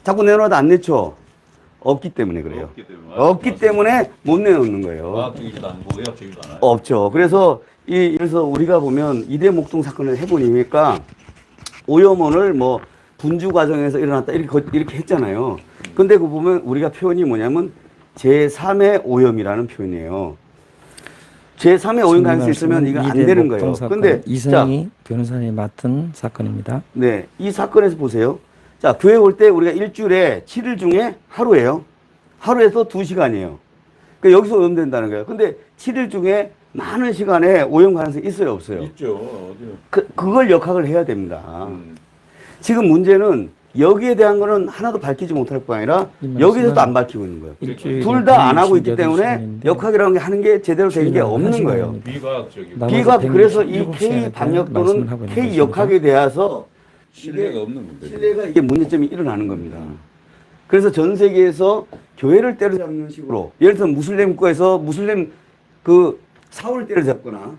Speaker 2: 자꾸 내놓아도 안 내죠. 없기 때문에 그래요. 없기 때문에 못 내놓는 거예요.
Speaker 3: 과학적이지도 않고 의학적이지도 않아요.
Speaker 2: 없죠. 그래서 우리가 보면 이대 목동 사건을 해보니까 오염원을 뭐 분주 과정에서 일어났다 이렇게 했잖아요. 근데 그 보면 우리가 표현이 뭐냐면 제3의 오염이라는 표현이에요. 제3의 오염 가능성이 있으면 이거 안 되는 거예요. 근데
Speaker 1: 이성희 변호사님이 맡은 사건입니다.
Speaker 2: 네, 이 사건에서 보세요. 자, 교회 올 때 우리가 일주일에 7일 중에 하루예요. 하루에서 2시간이에요. 그러니까 여기서 오염된다는 거예요. 근데 7일 중에 많은 시간에 오염 가능성이 있어요, 없어요?
Speaker 3: 있죠. 어디요?
Speaker 2: 그걸 역학을 해야 됩니다. 지금 문제는 여기에 대한 거는 하나도 밝히지 못할 뿐 아니라 여기서도 안 밝히고 있는 거예요. 둘 다 안 하고 있기 때문에 역학이라는 게 하는 게 제대로 되는 게 없는 거예요.
Speaker 3: 비과학적이고
Speaker 2: 그래서 이 K 방역 또는 K 역학에 대해서
Speaker 3: 신뢰가 없는 건데.
Speaker 2: 신뢰가 이게 문제점이 일어나는 겁니다. 그래서 전 세계에서 교회를 때려잡는 식으로 예를 들어 무슬림 국가에서 무슬림 그 사울을 때려잡거나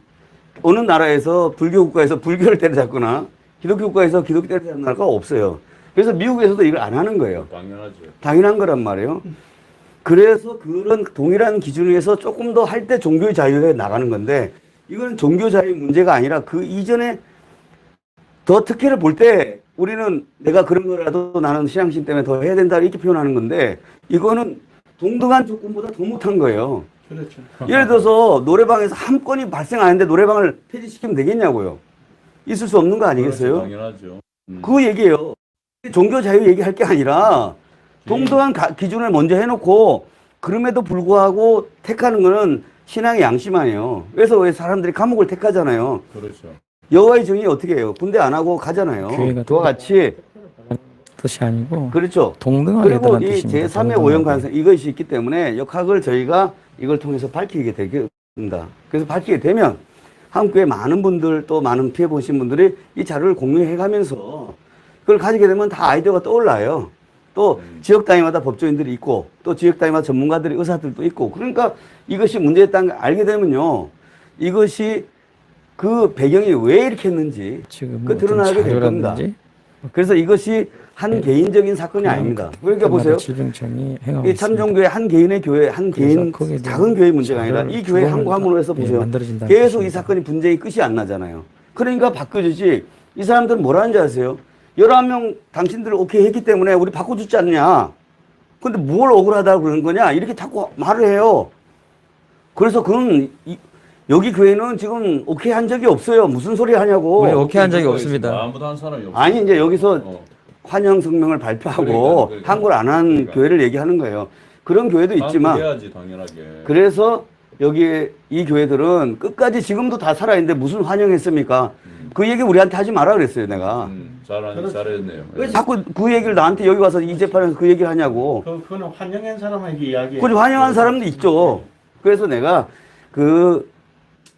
Speaker 2: 어느 나라에서 불교 국가에서 불교를 때려잡거나 기독교 국가에서 기독교 때려잡는 나라가 없어요. 그래서 미국에서도 이걸 안 하는 거예요.
Speaker 3: 당연하죠.
Speaker 2: 당연한 거란 말이에요. 그래서 그런 동일한 기준에서 조금 더 할 때 종교의 자유에 나가는 건데 이건 종교 자유 문제가 아니라 그 이전에 더 특혜를 볼 때 우리는 내가 그런 거라도 나는 신앙심 때문에 더 해야 된다 이렇게 표현하는 건데 이거는 동등한 조건보다 더 못한 거예요.
Speaker 4: 그렇죠.
Speaker 2: 예를 들어서 노래방에서 한 건이 발생 안 했는데 노래방을 폐지시키면 되겠냐고요. 있을 수 없는 거 아니겠어요?
Speaker 3: 당연하죠.
Speaker 2: 그 얘기예요. 종교 자유 얘기할 게 아니라 동등한 기준을 먼저 해놓고 그럼에도 불구하고 택하는 거는 신앙의 양심 아니에요. 그래서 왜 사람들이 감옥을 택하잖아요.
Speaker 3: 그렇죠.
Speaker 2: 여호와의 증인이 어떻게 해요? 군대 안 하고 가잖아요. 그와 같이
Speaker 1: 뜻이 아니고
Speaker 2: 그렇죠.
Speaker 1: 동등하게
Speaker 2: 그리고
Speaker 1: 들어간
Speaker 2: 이
Speaker 1: 뜻입니다.
Speaker 2: 제3의
Speaker 1: 동등하게.
Speaker 2: 오염 가능성 이것이 있기 때문에 역학을 저희가 이걸 통해서 밝히게 됩니다. 그래서 밝히게 되면 한국의 많은 분들 또 많은 피해 보신 분들이 이 자료를 공유해 가면서 그걸 가지게 되면 다 아이디어가 떠올라요. 또 지역 단위마다 법조인들이 있고 또 지역 단위마다 전문가들이 의사들도 있고 그러니까 이것이 문제였다는 걸 알게 되면요. 이것이 그 배경이 왜 이렇게 했는지
Speaker 1: 지금
Speaker 2: 그 드러나게 될 겁니다. 그래서 이것이 한 개인적인 사건이 아닙니다. 그러니까 보세요.
Speaker 1: 질병청이 행하고
Speaker 2: 이 참정교회 한 개인의 교회, 한 개인
Speaker 1: 거기에 대한
Speaker 2: 작은 교회 문제가 아니라 이 교회 한 구함으로 해서
Speaker 1: 예,
Speaker 2: 보세요.
Speaker 1: 만들어진다는
Speaker 2: 계속 이
Speaker 1: 뜻입니다.
Speaker 2: 사건이 분쟁이 끝이 안 나잖아요. 그러니까 바꿔주지. 이 사람들은 뭐라는지 아세요? 11명 당신들 오케이 했기 때문에 우리 바꿔주지 않냐. 근데 뭘 억울하다고 그러는 거냐. 이렇게 자꾸 말을 해요. 그래서 그건 여기 교회는 지금 오케이 한 적이 없어요. 무슨 소리 하냐고.
Speaker 1: 우리 오케이 한 적이 없습니다.
Speaker 3: 아무도 한 사람이 없어.
Speaker 2: 아니 이제 여기서
Speaker 3: 어.
Speaker 2: 환영 성명을 발표하고
Speaker 3: 그러니까.
Speaker 2: 한글 안 한
Speaker 3: 그러니까.
Speaker 2: 교회를 얘기하는 거예요. 그런 교회도 있지만
Speaker 3: 해야지 당연하게.
Speaker 2: 그래서 여기 이 교회들은 끝까지 지금도 다 살아있는데 무슨 환영했습니까? 그 얘기 우리한테 하지 마라 그랬어요, 내가.
Speaker 3: 잘했네요.
Speaker 2: 왜 자꾸 그 얘기를 나한테 여기 와서 이 재판에서 그 얘기를 하냐고.
Speaker 4: 그거는 환영한 사람에게 이야기.
Speaker 2: 그리고 환영한 사람도 있죠. 그래서 내가 그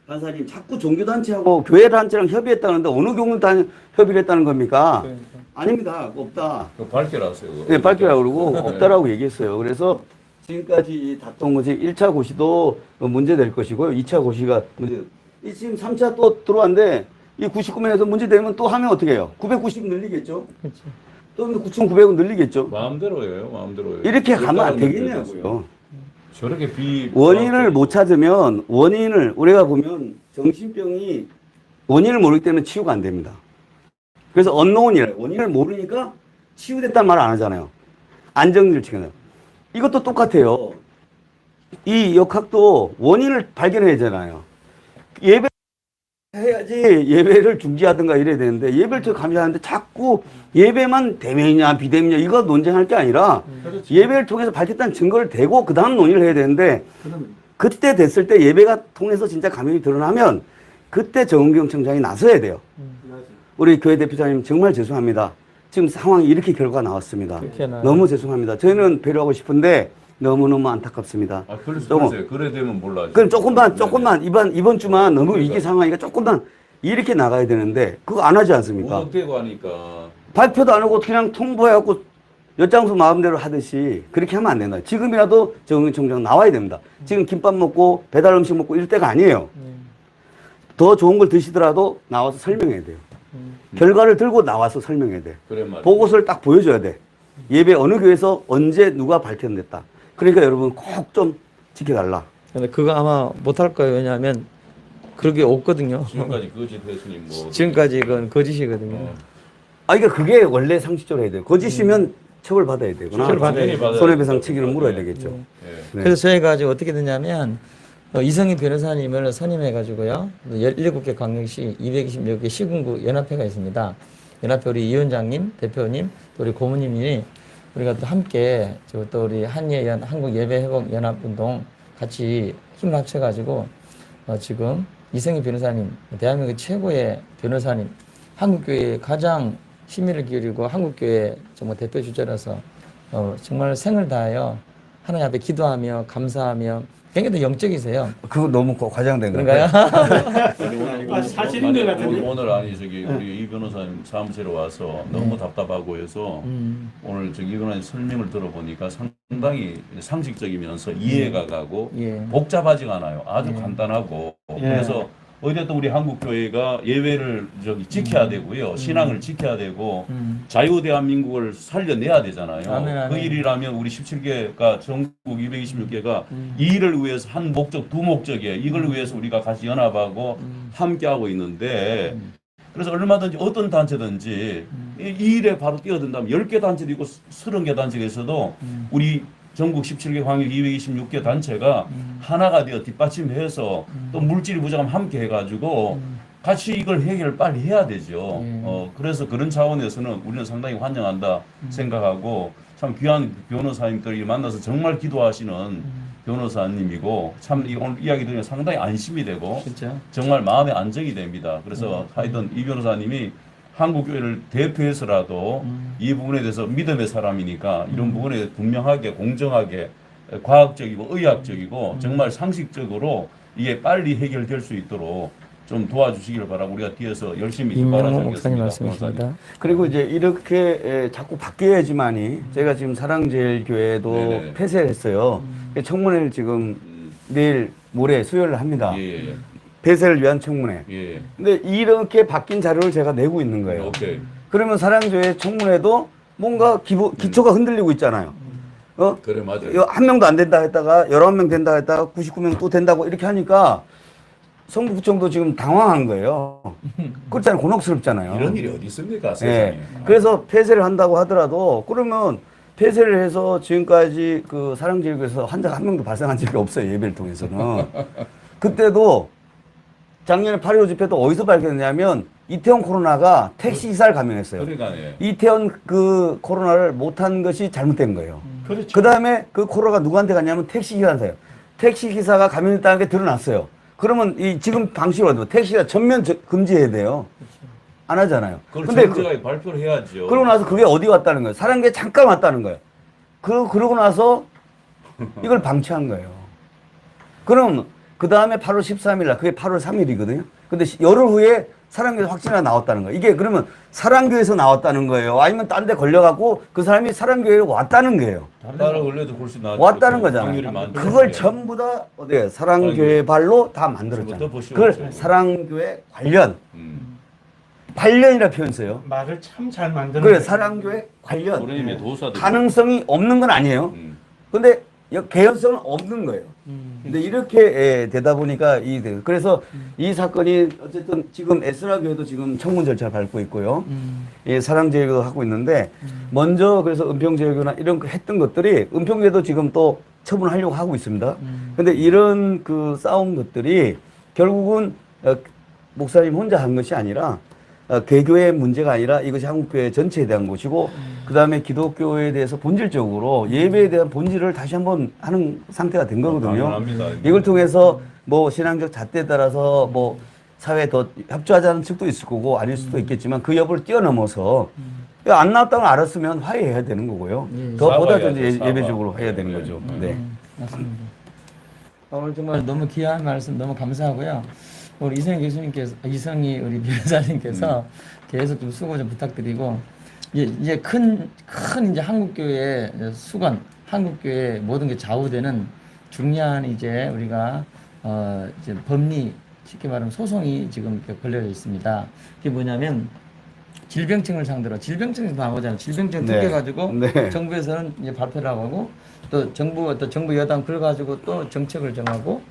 Speaker 2: 판사님 자꾸 종교단체하고 교회단체랑 협의했다는데 어느 종교단 협의를 했다는 겁니까? 아닙니다. 없다.
Speaker 3: 그 밝혀라세요.
Speaker 2: 네, 밝히라고 그러고 없다라고 얘기했어요. 그래서 지금까지 다툰 것이 1차 고시도 문제될 것이고요. 2차 고시가 문제. 이 지금 3차 또 들어왔는데 이 99명에서 문제되면 또 하면 어떻게 해요? 990 늘리겠죠?
Speaker 1: 그렇죠.
Speaker 2: 또 9,900은 늘리겠죠?
Speaker 3: 마음대로예요. 마음대로예요.
Speaker 2: 이렇게 가면 안 되겠냐고요.
Speaker 3: 저렇게
Speaker 2: 원인을 못 찾으면 원인을 우리가 보면 정신병이 원인을 모르기 때문에 치유가 안 됩니다. 그래서 언노운이래요. 원인을 모르니까 치유됐다는 말을 안 하잖아요. 안정기를 지켜요. 이것도 똑같아요. 이 역학도 원인을 발견해야 되잖아요. 예배 해야지 예배를 중지하든가 이래야 되는데 예배를 저 감시하는데 자꾸 예배만 대면이냐 비대면이냐 이거 논쟁할 게 아니라 예배를 통해서 밝혔다는 증거를 대고 그 다음 논의를 해야 되는데 그때 됐을 때 예배가 통해서 진짜 감염이 드러나면 그때 정은경 청장이 나서야 돼요. 우리 교회 대표장님 정말 죄송합니다. 지금 상황이 이렇게 결과가 나왔습니다. 너무 죄송합니다. 저희는 배려하고 싶은데 너무너무 안타깝습니다.
Speaker 3: 아, 그래서
Speaker 2: 조금.
Speaker 3: 그러세요. 그래 되면 몰라죠.
Speaker 2: 그럼 조금만 이번 주만 너무 위기 상황이니까 조금만 이렇게 나가야 되는데 그거 안 하지 않습니까?
Speaker 3: 무턱대고 하니까.
Speaker 2: 발표도 안 하고 그냥 통보해갖고 엿장수 마음대로 하듯이 그렇게 하면 안 된다. 지금이라도 정은경 청장 나와야 됩니다. 지금 김밥 먹고 배달 음식 먹고 이럴 때가 아니에요. 더 좋은 걸 드시더라도 나와서 설명해야 돼요. 결과를 들고 나와서 설명해야 돼.
Speaker 3: 그래 말이야.
Speaker 2: 보고서를 딱 보여줘야 돼. 예배 어느 교회에서 언제 누가 밝혀냈다. 그러니까 여러분 꼭 좀 지켜달라.
Speaker 1: 근데 그거 아마 못할 거예요. 왜냐하면 그렇게 없거든요.
Speaker 3: 지금까지 거짓 했으니 뭐.
Speaker 1: 지금까지 그건 거짓이거든요.
Speaker 2: 아, 그러니까 그게 원래 상식적으로 해야 돼요. 거짓이면 처벌받아야 되거나
Speaker 1: 처벌받아야 돼요.
Speaker 2: 손해배상 책임을 물어야 되겠죠.
Speaker 3: 예.
Speaker 2: 네.
Speaker 1: 그래서 저희가 지금 어떻게 되냐면 이성희 변호사님을 선임해가지고요. 17개 광역시 220여 개 시군구 연합회가 있습니다. 연합회 우리 위원장님, 대표님, 또 우리 고모님이 우리가 또 함께 또 우리 한예연 한국예배회복연합운동 같이 힘을 합쳐가지고 지금 이성희 변호사님, 대한민국 최고의 변호사님, 한국교회에 가장 심의를 기울이고 한국교회 정말 대표 주자로서 정말 생을 다하여 하나님 앞에 기도하며 감사하며 굉장히 영적이세요.
Speaker 2: 그거 너무 과장된 거예요.
Speaker 1: 그런가요?
Speaker 4: 사실인 것 같은데.
Speaker 3: 오늘 아니 저기 우리 이 변호사님 사무실에 와서 너무 답답하고 해서 오늘 저기 이 변호사님 설명을 들어보니까 상당히 상식적이면서 이해가 가고
Speaker 1: 예.
Speaker 3: 복잡하지가 않아요. 아주 간단하고 그래서 어쨌든 우리 한국 교회가 예외를 저기 지켜야 되고요, 신앙을 지켜야 되고 자유 대한민국을 살려내야 되잖아요.
Speaker 1: 아멘, 아멘.
Speaker 3: 그 일이라면 우리 17개가 전국 226개가 이 일을 위해서 한 목적, 두 목적이에요. 이걸 위해서 우리가 같이 연합하고 함께하고 있는데. 그래서 얼마든지 어떤 단체든지 이 일에 바로 뛰어든다면 10개 단체도 있고 30개 단체가 있어도 우리 전국 17개 광역 226개 단체가 하나가 되어 뒷받침해서 또 물질이 부족하면 함께 해가지고 같이 이걸 해결을 빨리 해야 되죠. 그래서 그런 차원에서는 우리는 상당히 환영한다 생각하고 참 귀한 변호사님들이 만나서 정말 기도하시는 변호사님이고 참 오늘 이야기 들으면 상당히 안심이 되고
Speaker 1: 진짜?
Speaker 3: 정말 마음의 안정이 됩니다. 그래서 하여튼 이 변호사님이 한국교회를 대표해서라도 이 부분에 대해서 믿음의 사람이니까 이런 부분에 분명하게 공정하게 과학적이고 의학적이고 정말 상식적으로 이게 빨리 해결될 수 있도록 좀 도와주시기를 바라고 우리가 뒤에서 열심히
Speaker 1: 임명호 목사님
Speaker 3: 바라겠습니다.
Speaker 1: 말씀이십니다.
Speaker 2: 그리고 이제 이렇게 자꾸 바뀌어야지만이 제가 지금 사랑제일교회도
Speaker 3: 네네.
Speaker 2: 폐쇄를 했어요. 청문회를 지금 내일 모레 수요일 합니다.
Speaker 3: 예, 예,
Speaker 2: 폐쇄를 위한 청문회.
Speaker 3: 예.
Speaker 2: 근데 이렇게 바뀐 자료를 제가 내고 있는 거예요.
Speaker 3: 오케이.
Speaker 2: 그러면 사랑교회 청문회도 뭔가 기초가 흔들리고 있잖아요.
Speaker 3: 그래, 맞아요.
Speaker 2: 한 명도 안 된다 했다가 11명 된다 했다가 99명 또 된다고 이렇게 하니까 성북구청도 지금 당황한 거예요. 그렇잖아요. 곤혹스럽잖아요.
Speaker 3: 이런 일이 어디 있습니까,
Speaker 2: 예.
Speaker 3: 세상에.
Speaker 2: 그래서 폐쇄를 한다고 하더라도 그러면 폐쇄를 해서 지금까지 그 사랑제일교에서 환자가 한 명도 발생한 적이 없어요. 예배를 통해서는. 그때도 작년에 8.15 집회도 어디서 발견했냐면 이태원 코로나가 택시 기사를 감염했어요.
Speaker 3: 그러니까, 예.
Speaker 2: 이태원 그 코로나를 못한 것이 잘못된 거예요.
Speaker 4: 그렇죠.
Speaker 2: 그 다음에 그 코로나가 누구한테 갔냐면 택시 기사한테요. 택시 기사가 감염됐다는 게 드러났어요. 그러면 이 지금 방식으로 하면 택시가 전면 금지해야 돼요. 안 하잖아요.
Speaker 3: 그걸
Speaker 2: 근데
Speaker 3: 정직하게 발표를 해야죠.
Speaker 2: 그러고 나서 그게 어디 왔다는 거예요. 사랑교회 잠깐 왔다는 거예요. 그러고 나서 이걸 방치한 거예요. 그럼 그 다음에 8월 13일 날, 그게 8월 3일이거든요. 근데 열흘 후에 사랑교회 확진자가 나왔다는 거예요. 이게 그러면 사랑교회에서 나왔다는 거예요. 아니면 딴 데 걸려갖고 그 사람이 사랑교회에 왔다는 거예요.
Speaker 3: 따라 걸려도 훨씬 나았죠.
Speaker 2: 왔다는
Speaker 3: 확률이
Speaker 2: 거잖아요.
Speaker 3: 많죠.
Speaker 2: 그걸
Speaker 3: 예.
Speaker 2: 전부 다 어디에 사랑교회 발로 다
Speaker 3: 전부
Speaker 2: 만들었잖아요.
Speaker 3: 덮어씌웠죠.
Speaker 2: 그걸 사랑교회 관련,
Speaker 3: 음.
Speaker 2: 관련이라 표현 써요.
Speaker 4: 말을 참 잘 만드는
Speaker 2: 그래,
Speaker 4: 거예요.
Speaker 2: 사랑교회 관련.
Speaker 3: 소련의 도사들.
Speaker 2: 가능성이 없는 건 아니에요. 근데 개연성은 없는 거예요. 근데 이렇게 되다 보니까 그래서 이 사건이 어쨌든 지금 에스라 교회도 지금 청문 절차를 밟고 있고요. 이 사랑제일교도 하고 있는데 먼저 그래서 은평제일교나 이런 거 했던 것들이 은평제도 지금 또 처분하려고 하고 있습니다. 근데 이런 그 싸운 것들이 결국은 목사님 혼자 한 것이 아니라 개교의 문제가 아니라 이것이 한국교회 전체에 대한 것이고 그 다음에 기독교에 대해서 본질적으로 예배에 대한 본질을 다시 한번 하는 상태가 된 거거든요.
Speaker 3: 당연합니다.
Speaker 2: 이걸 통해서 뭐 신앙적 잣대에 따라서 뭐 사회에 더 협조하자는 측도 있을 거고 아닐 수도 있겠지만 그 여부를 뛰어넘어서 안 나왔다는 걸 알았으면 화해해야 되는 거고요. 더 보다 좀
Speaker 3: 사과해야죠,
Speaker 2: 예배적으로
Speaker 3: 사과.
Speaker 2: 해야 되는
Speaker 3: 네.
Speaker 2: 거죠. 네.
Speaker 1: 맞습니다. 오늘 정말 너무 귀한 말씀 너무 감사하고요. 우리 이성희 우리 변호사님께서 계속 좀 수고 좀 부탁드리고 이제 큰 이제 한국교회 수건, 한국교회 모든 게 좌우되는 중요한 이제 우리가 이제 법리 쉽게 말하면 소송이 지금 걸려져 있습니다. 그게 뭐냐면 질병청을 상대로 질병청에서 나오잖아요. 질병청
Speaker 2: 네.
Speaker 1: 특혜 가지고
Speaker 2: 네.
Speaker 1: 정부에서는 이제 발표를 하고 또 정부 여당 그걸 가지고 또 정책을 정하고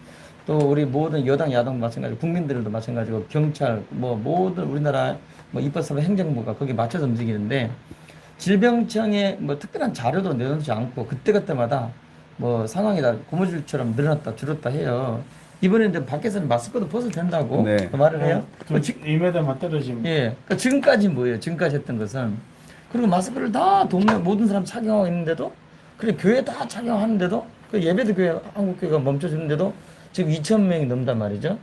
Speaker 1: 또 우리 모든 여당 야당 마찬가지로 국민들도 마찬가지고 경찰 뭐 모든 우리나라 뭐 입법사회 행정부가 거기에 맞춰서 움직이는데 질병청에 뭐 특별한 자료도 내놓지 않고 그때그때마다 뭐 상황이 다 고무줄처럼 늘어났다 줄었다 해요. 이번에는 밖에서는 마스크도 벗어도 된다고
Speaker 2: 네.
Speaker 1: 그 말을 해요.
Speaker 4: 그 2m만 떨어지면.
Speaker 1: 예. 그러니까 지금까지 뭐예요? 지금까지 했던 것은 그리고 마스크를 다 동네 모든 사람 착용하고 있는데도 그리고 교회 다 착용하는데도 그 예배도 교회 한국교회가 멈춰주는데도 지금 2,000명이 넘단 말이죠.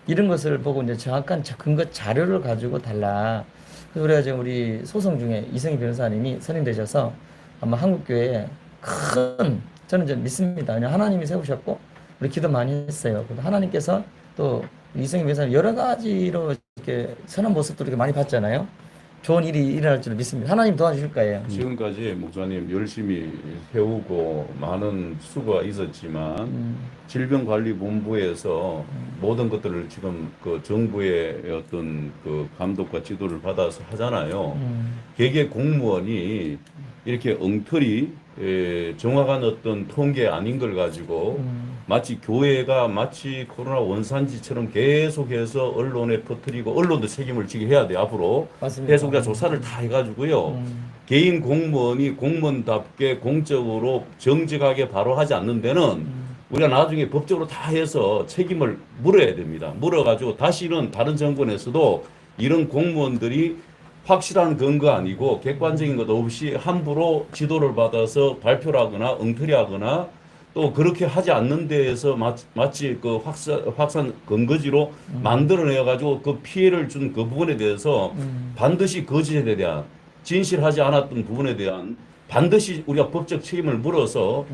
Speaker 1: 이런 것을 보고 이제 정확한 근거 자료를 가지고 달라. 그래서 우리가 지금 우리 소송 중에 이성희 변호사님이 선임되셔서 아마 한국교회에 큰 저는 좀 믿습니다. 그냥 하나님이 세우셨고 우리 기도 많이 했어요. 그래서 하나님께서 또 이성희 변호사님 여러 가지로 이렇게 선한 모습도 이렇게 많이 봤잖아요. 좋은 일이 일어날 줄 믿습니다. 하나님 도와주실 거예요.
Speaker 3: 지금까지 목사님 열심히 해오고 많은 수고가 있었지만 질병관리본부에서 모든 것들을 지금 그 정부의 어떤 그 감독과 지도를 받아서 하잖아요. 개개 공무원이 이렇게 엉터리 정확한 어떤 통계 아닌 걸 가지고 마치 교회가 마치 코로나 원산지처럼 계속해서 언론에 퍼뜨리고 언론도 책임을 지게 해야 돼요. 앞으로
Speaker 1: 맞습니다.
Speaker 3: 계속 우리가 조사를 다 해가지고요. 개인 공무원이 공무원답게 공적으로 정직하게 바로 하지 않는 데는 우리가 나중에 법적으로 다 해서 책임을 물어야 됩니다. 물어가지고 다시는 다른 정권에서도 이런 공무원들이 확실한 근거 아니고 객관적인 것 없이 함부로 지도를 받아서 발표를 하거나 엉터리 하거나 또 그렇게 하지 않는 데에서 마치 그 확산 근거지로 만들어내 가지고 그 피해를 준 그 부분에 대해서 반드시 거짓에 대한 진실하지 않았던 부분에 대한 반드시 우리가 법적 책임을 물어서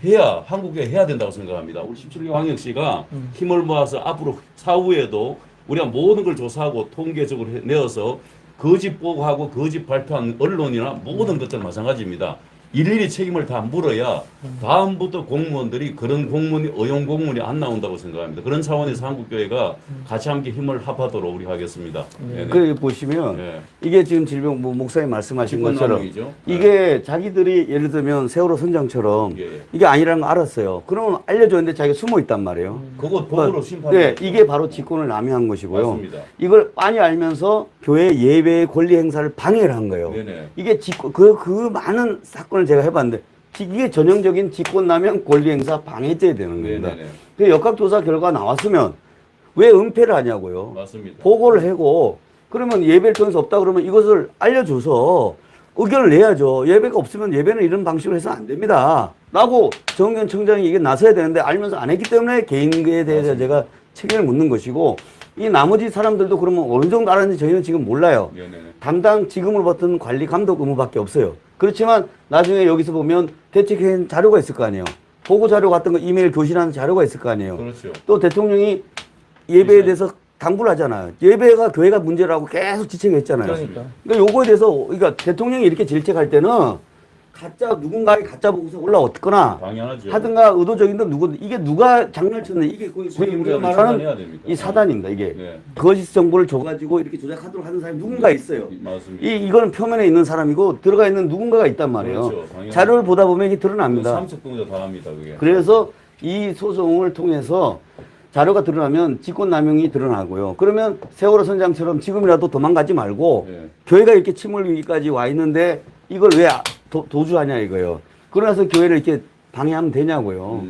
Speaker 3: 해야 한국에 해야 된다고 생각합니다. 우리 17개 광역시가 힘을 모아서 앞으로 사후에도 우리가 모든 걸 조사하고 통계적으로 내어서 거짓 보고하고 거짓 발표한 언론이나 모든 것들 마찬가지입니다. 일일이 책임을 다 물어야 다음부터 공무원들이 그런 공무원이 의용 공무원이 안 나온다고 생각합니다. 그런 차원에서 한국교회가 같이 함께 힘을 합하도록 우리 하겠습니다.
Speaker 2: 그 보시면
Speaker 3: 네.
Speaker 2: 이게 지금 질병 뭐 목사님 말씀하신 것처럼
Speaker 3: 직권남용이죠.
Speaker 2: 이게 자기들이 예를 들면 세월호 선장처럼
Speaker 3: 예.
Speaker 2: 이게 아니라는 걸 알았어요. 그러면 알려줬는데 자기가 숨어 있단 말이에요.
Speaker 3: 그거 법으로 심판.
Speaker 2: 네, 이게 바로 직권을 남용한 것이고요.
Speaker 3: 맞습니다.
Speaker 2: 이걸 빤히 알면서 교회 예배의 권리 행사를 방해를 한 거예요.
Speaker 3: 네네.
Speaker 2: 이게 그 많은 사건을 제가 해봤는데 이게 전형적인 직권남용 권리행사 방해죄 되는 겁니다.
Speaker 3: 네네네.
Speaker 2: 그 역학조사 결과 나왔으면 왜 은폐를 하냐고요.
Speaker 3: 맞습니다.
Speaker 2: 보고를 하고 그러면 예배를 통해서 없다 그러면 이것을 알려줘서 의견을 내야죠. 예배가 없으면 예배는 이런 방식으로 해서 안 됩니다. 라고 정의원 청장이 이게 나서야 되는데 알면서 안 했기 때문에 개인에 대해서 제가 책임을 묻는 것이고 이 나머지 사람들도 그러면 어느 정도 알았는지 저희는 지금 몰라요.
Speaker 3: 네네네.
Speaker 2: 담당 직ım을 맡은 관리 감독 의무밖에 없어요. 그렇지만 나중에 여기서 보면 대책회의 자료가 있을 거 아니에요. 보고 자료 같은 거 이메일 교신하는 자료가 있을 거 아니에요.
Speaker 3: 그렇죠.
Speaker 2: 또 대통령이 예배에 대해서 당부를 하잖아요. 예배가 교회가 문제라고 계속 지적했잖아요.
Speaker 1: 그러니까.
Speaker 2: 그러니까 요거에 대해서 그러니까 대통령이 이렇게 질책할 때는 누군가의 가짜 보고서 올라왔거나
Speaker 3: 당연하죠.
Speaker 2: 하든가 의도적인데 이게 누가 장난을 쳤는데 이게 거의 우리가
Speaker 3: 책임자를
Speaker 2: 말하는
Speaker 3: 처단해야 됩니다.
Speaker 2: 이 사단입니다. 이게
Speaker 3: 네.
Speaker 2: 거짓 정보를 줘가지고 이렇게 조작하도록 하는 사람이 누군가 있어요.
Speaker 3: 맞습니다.
Speaker 2: 이거는 표면에 있는 사람이고 들어가 있는 누군가가 있단 말이에요.
Speaker 3: 그렇죠. 당연히.
Speaker 2: 자료를 보다 보면 이게 드러납니다.
Speaker 3: 삼척동자 다 합니다. 그게.
Speaker 2: 그래서 이 소송을 통해서 자료가 드러나면 직권남용이 드러나고요. 그러면 세월호 선장처럼 지금이라도 도망가지 말고
Speaker 3: 네.
Speaker 2: 교회가 이렇게 침몰 위기까지 와 있는데 이걸 왜 도주하냐 이거예요. 그러나서 교회를 이렇게 방해하면 되냐고요.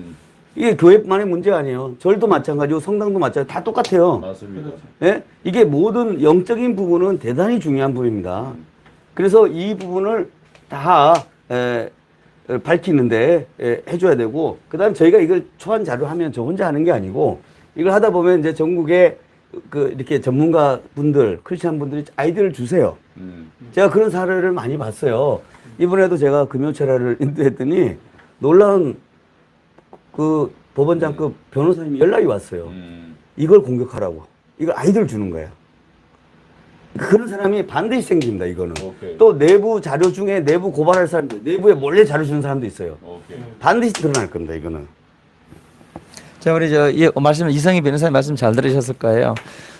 Speaker 2: 이게 교회만의 문제 아니에요. 절도 마찬가지고 성당도 마찬가지고 다 똑같아요.
Speaker 3: 맞습니다.
Speaker 2: 예? 이게 모든 영적인 부분은 대단히 중요한 부분입니다. 그래서 이 부분을 다 밝히는데 해줘야 되고, 그 다음 저희가 이걸 초안 자료 하면 저 혼자 하는 게 아니고, 이걸 하다 보면 이제 전국에 이렇게 전문가 분들, 크리스찬 분들이 아이디어를 주세요. 제가 그런 사례를 많이 봤어요. 이번에도 제가 금요철야를 인도했더니 놀라운 그 법원장급 변호사님이 연락이 왔어요. 이걸 공격하라고. 이걸 아이디어를 주는 거예요. 그런 사람이 반드시 생깁니다, 이거는.
Speaker 3: 오케이.
Speaker 2: 또 내부 자료 중에 내부 고발할 사람들, 내부에 몰래 자료 주는 사람도 있어요.
Speaker 3: 오케이.
Speaker 2: 반드시 드러날 겁니다, 이거는.
Speaker 1: 자, 우리 말씀 이성희 변호사님 말씀 잘 들으셨을 거예요.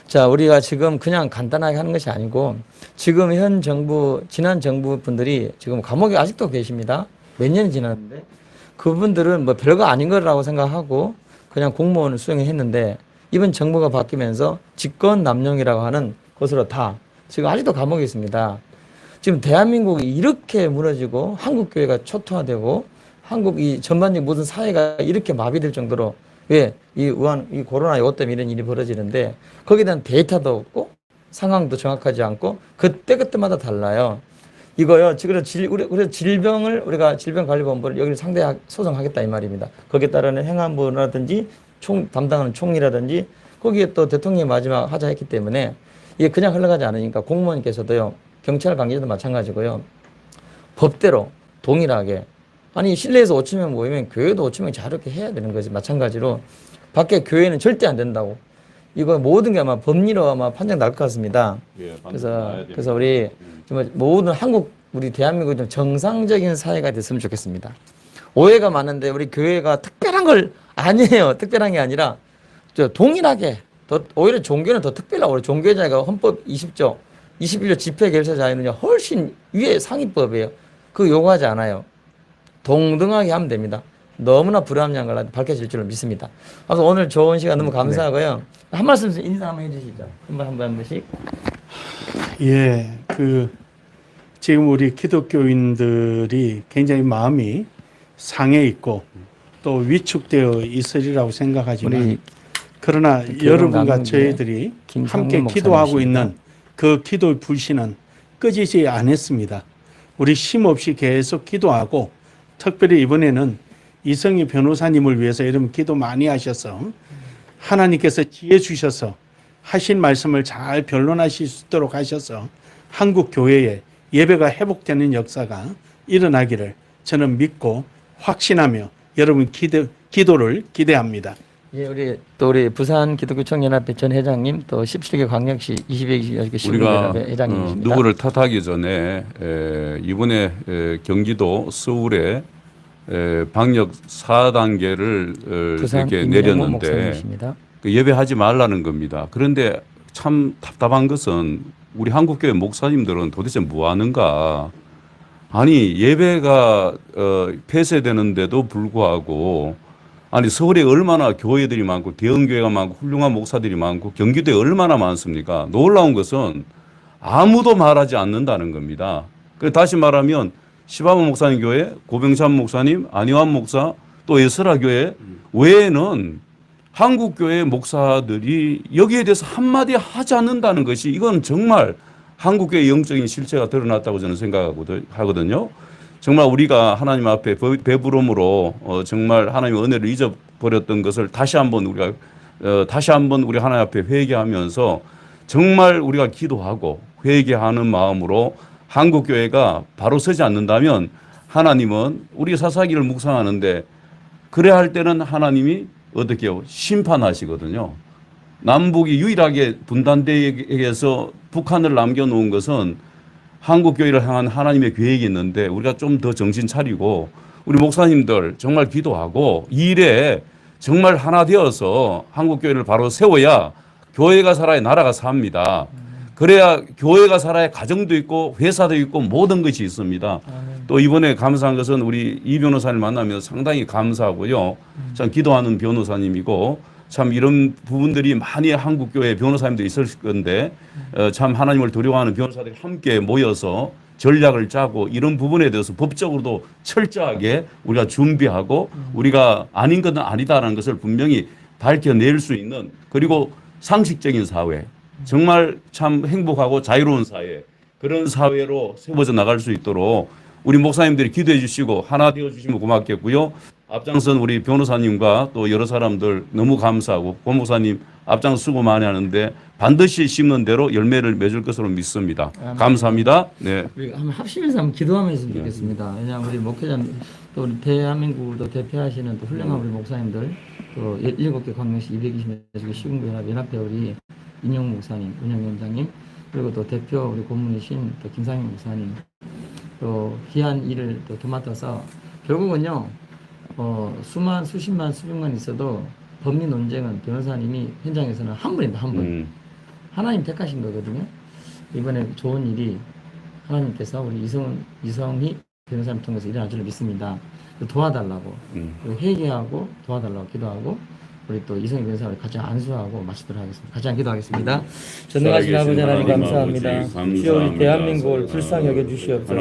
Speaker 1: 자, 우리가 지금 그냥 간단하게 하는 것이 아니고 지금 현 정부, 지난 정부 분들이 지금 감옥에 아직도 계십니다. 몇 년이 지났는데 그분들은 뭐 별거 아닌 거라고 생각하고 그냥 공무원을 수행했는데 이번 정부가 바뀌면서 직권 남용이라고 하는 것으로 다 지금 아직도 감옥에 있습니다. 지금 대한민국이 이렇게 무너지고 한국교회가 초토화되고 한국 이 전반적인 모든 사회가 이렇게 마비될 정도로 왜 이 코로나 이것 때문에 이런 일이 벌어지는데 거기에 대한 데이터도 없고 상황도 정확하지 않고 그때마다 달라요. 이거요. 그래서 질병을 우리가 질병관리본부를 여기를 상대 소송하겠다 이 말입니다. 거기에 따르는 행안부라든지 담당하는 총리라든지 거기에 또 대통령이 마지막 하자 했기 때문에 이게 그냥 흘러가지 않으니까 공무원께서도요. 경찰 관계자도 마찬가지고요. 법대로 동일하게 아니 실내에서 5,000명 모이면 교회도 5,000명 자유롭게 해야 되는 거지. 마찬가지로 밖에 교회는 절대 안 된다고. 이거 모든 게 아마 법리로 아마 판정 날 것 같습니다.
Speaker 3: 예,
Speaker 1: 그래서 우리 정말 모든 우리 대한민국 좀 정상적인 사회가 됐으면 좋겠습니다. 오해가 많은데 우리 교회가 특별한 걸 아니에요. 특별한 게 아니라 동일하게 오히려 종교는 더 특별하고 우리 종교자가 헌법 20조 21조 집회 결사 자유는요 훨씬 위에 상위법이에요. 그거 요구하지 않아요. 동등하게 하면 됩니다. 너무나 불합리한 걸 밝혀질 줄로 믿습니다. 그래서 오늘 좋은 시간 너무 감사하고요. 한 말씀 인사 한번 해주시죠. 한 번씩.
Speaker 4: 예, 지금 우리 기독교인들이 굉장히 마음이 상해 있고 또 위축되어 있으리라고 생각하지만 그러나 여러분과 저희들이 함께 기도하고 있는 그 기도의 불씨는 꺼지지 않았습니다. 우리 쉼없이 계속 기도하고 특별히 이번에는 이성희 변호사님을 위해서 여러분 기도 많이 하셔서 하나님께서 지혜 주셔서 하신 말씀을 잘 변론하실 수 있도록 하셔서 한국 교회에 예배가 회복되는 역사가 일어나기를 저는 믿고 확신하며 여러분 기도를 기대합니다.
Speaker 1: 예, 우리 부산 기독교청 연합회 전 회장님 또 17개 광역시 22개 시군연합회 회장님이십니다.
Speaker 5: 누구를 탓하기 전에 이번에 경기도 서울에 방역 4단계를
Speaker 1: 부산
Speaker 5: 이렇게
Speaker 1: 임명호
Speaker 5: 내렸는데
Speaker 1: 목사님이십니다.
Speaker 5: 그 예배하지 말라는 겁니다. 그런데 참 답답한 것은 우리 한국교회 목사님들은 도대체 뭐 하는가? 아니 예배가 폐쇄되는데도 불구하고 아니 서울에 얼마나 교회들이 많고 대형교회가 많고 훌륭한 목사들이 많고 경기도에 얼마나 많습니까? 놀라운 것은 아무도 말하지 않는다는 겁니다. 그래서 다시 말하면 시바모 목사님 교회, 고병찬 목사님, 안희환 목사, 또 에스라 교회 외에는 한국교회 목사들이 여기에 대해서 한마디 하지 않는다는 것이 이건 정말 한국교회의 영적인 실체가 드러났다고 저는 생각하거든요. 정말 우리가 하나님 앞에 배부름으로 정말 하나님의 은혜를 잊어버렸던 것을 다시 한번 우리 하나님 앞에 회개하면서 정말 우리가 기도하고 회개하는 마음으로 한국교회가 바로 서지 않는다면 하나님은 우리 사사기를 묵상하는데 그래야 할 때는 하나님이 어떻게 해요? 심판하시거든요. 남북이 유일하게 분단되어서 북한을 남겨놓은 것은 한국교회를 향한 하나님의 계획이 있는데 우리가 좀 더 정신 차리고 우리 목사님들 정말 기도하고 이 일에 정말 하나 되어서 한국교회를 바로 세워야 교회가 살아야 나라가 삽니다. 그래야 교회가 살아야 가정도 있고 회사도 있고 모든 것이 있습니다. 또 이번에 감사한 것은 우리 이 변호사를 만나면서 상당히 감사하고요. 참 기도하는 변호사님이고 참 이런 부분들이 많이 한국교회 변호사님도 있을 건데 참 하나님을 두려워하는 변호사들이 함께 모여서 전략을 짜고 이런 부분에 대해서 법적으로도 철저하게 우리가 준비하고 우리가 아닌 것은 아니다라는 것을 분명히 밝혀낼 수 있는 그리고 상식적인 사회 정말 참 행복하고 자유로운 사회 그런 사회로 세워져 나갈 수 있도록 우리 목사님들이 기도해 주시고 하나 되어 주시면 고맙겠고요. 앞장선 우리 변호사님과 또 여러 사람들 너무 감사하고 고 목사님 앞장 수고 많이 하는데 반드시 심는 대로 열매를 맺을 것으로 믿습니다. 감사합니다. 네.
Speaker 1: 우리 한번 합심해서 한번 기도하면 했으면 좋겠습니다. 왜냐하면 우리 목회자님 또 우리 대한민국을 또 대표하시는 또 훌륭한 우리 목사님들 또 7개 광역시 220개 시군구연합 연합회 우리 인영 목사님, 운영위원장님 그리고 또 대표 우리 고문이신 또 김상현 목사님 또 귀한 일을 또 도맡아서 결국은요 수십만 수백만 있어도 법리 논쟁은 변호사님이 현장에서는 한 분입니다. 한 분. 하나님 택하신 거거든요. 이번에 좋은 일이 하나님께서 우리 이성희 변호사님 통해서 일어날 줄 믿습니다. 도와달라고 그리고 회개하고 도와달라고 기도하고 우리 또 이성희 변호사를 같이 안수하고 마치도록 하겠습니다. 같이 기도하겠습니다. 전능하신 아버지 하나님 감사합니다. 주여 우리 대한민국을 불쌍히 여겨주시옵소서.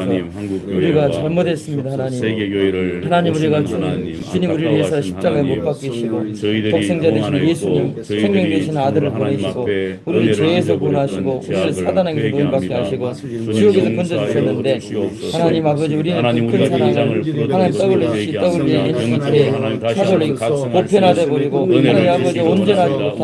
Speaker 1: 우리가 잘못했습니다. 하나님. 하나님 우리가 주님 우리를 위해서 십자가에 못 박히시고 독생자 되신 예수님 생명 되신 아들을 보내시고 우리를 죄에서 구원하시고 우리를 사단에게 노임받게 하시고 지옥에서 건져주셨는데 하나님 아버지 우리는 큰 사랑을 하나님 떠올리시기에 사도를 보편화돼 버리고 하나님 아버지 온전하지 못한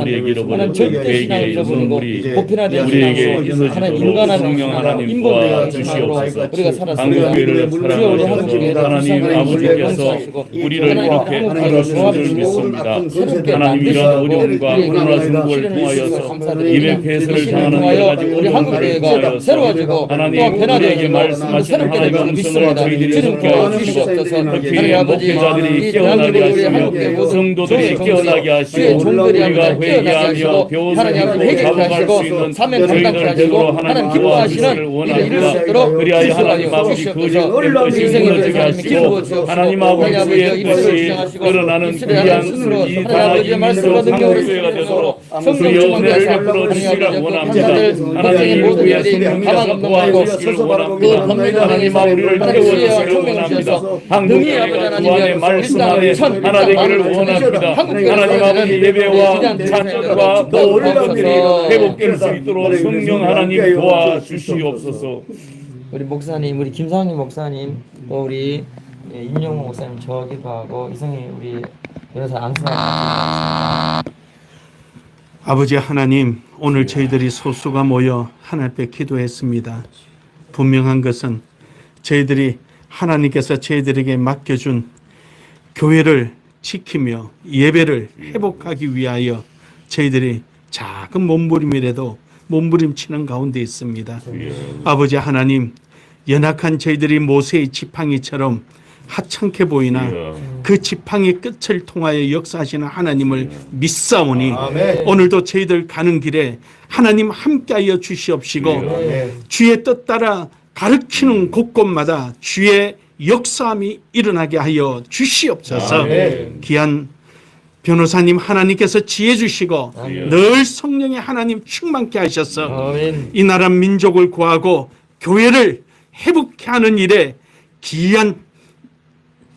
Speaker 1: 하나님 절대 신앙을 잃어버리고 보편화된 신앙으로 하나님 인간한 인본주의 신앙으로 우리가 살았습니다. 주여 우리 한국교회를
Speaker 5: 하나님 아버지께서 우리를 이렇게 하나님을 믿습니다. 하나님 이런 어려움과 코로나 중국을 통하여서 이백 폐쇄를 당하는 여러 가지
Speaker 1: 우리 한국교회가 새로워지고
Speaker 5: 하나님 우리에게 말씀하시는 하나님의 음성을 저희들이 듣게 주시옵소서. 특히 목회자들이 깨어나게 하시며 성도들이 깨어나게 하시고 우리가 회개하며 배워서 잡아갈 수 있는 저희들 되도록 하나님 기뻐하시는 일을 이룰 수 있도록 그리하여 하나님 아버지 거짓된 것이 무너지게 하시고 하나님 아버지의 뜻이 드러나는 귀한 이 하나님의 한국교회가 되도록 주의 은혜를 베풀어 주시기를 원합니다. 하나님 우리의 생명에서 도와주시기를 원합니다. 하나님 우리를 태워주시기를 원합니다. 한국교회가 주 안에 말씀 안에 하나 되기를 원합니다. 하나님 아버지 예배와 찬양과 모든 것들이 회복될 수 있도록 성령 하나님 도와주시옵소서.
Speaker 1: 우리 목사님, 우리 김상희 목사님, 또 우리 예, 임영호 목사님 저 기도하고 이성희 우리 변호사 안수하고
Speaker 4: 아버지 하나님, 오늘 저희들이 소수가 모여 하나님 앞에 기도했습니다. 분명한 것은 저희들이 하나님께서 저희들에게 맡겨준 교회를 지키며 예배를 회복하기 위하여 저희들이 작은 몸부림이라도 몸부림치는 가운데 있습니다. 아버지 하나님, 연약한 저희들이 모세의 지팡이처럼 하찮게 보이나 그 지팡이 끝을 통하여 역사하시는 하나님을 믿사오니 오늘도 저희들 가는 길에 하나님 함께하여 주시옵시고 주의 뜻 따라 가르치는 곳곳마다 주의 역사함이 일어나게 하여 주시옵소서. 귀한 변호사님 하나님께서 지혜 주시고 늘 성령의 하나님 충만케 하셔서 이 나라 민족을 구하고 교회를 회복케 하는 일에 귀한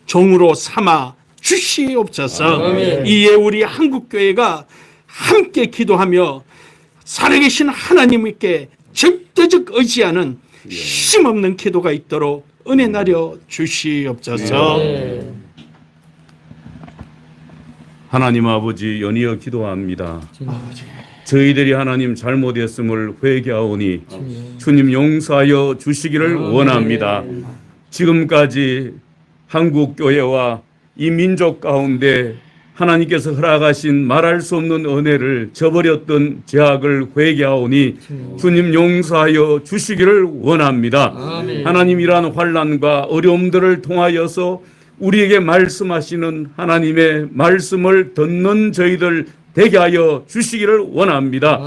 Speaker 4: 종으로 삼아 주시옵소서. 이에 우리 한국교회가 함께 기도하며 살아계신 하나님께 절대적 의지하는 힘없는 기도가 있도록 은혜 나려 주시옵소서.
Speaker 5: 하나님 아버지 연이어 기도합니다. 저희들이 하나님 잘못했음을 회개하오니 주님 용서하여 주시기를 원합니다. 지금까지 한국 교회와 이 민족 가운데 하나님께서 허락하신 말할 수 없는 은혜를 저버렸던 죄악을 회개하오니 주님 용서하여 주시기를 원합니다. 하나님 이러한 환난과 어려움들을 통하여서 우리에게 말씀하시는 하나님의 말씀을 듣는 저희들 되게 하여 주시기를 원합니다.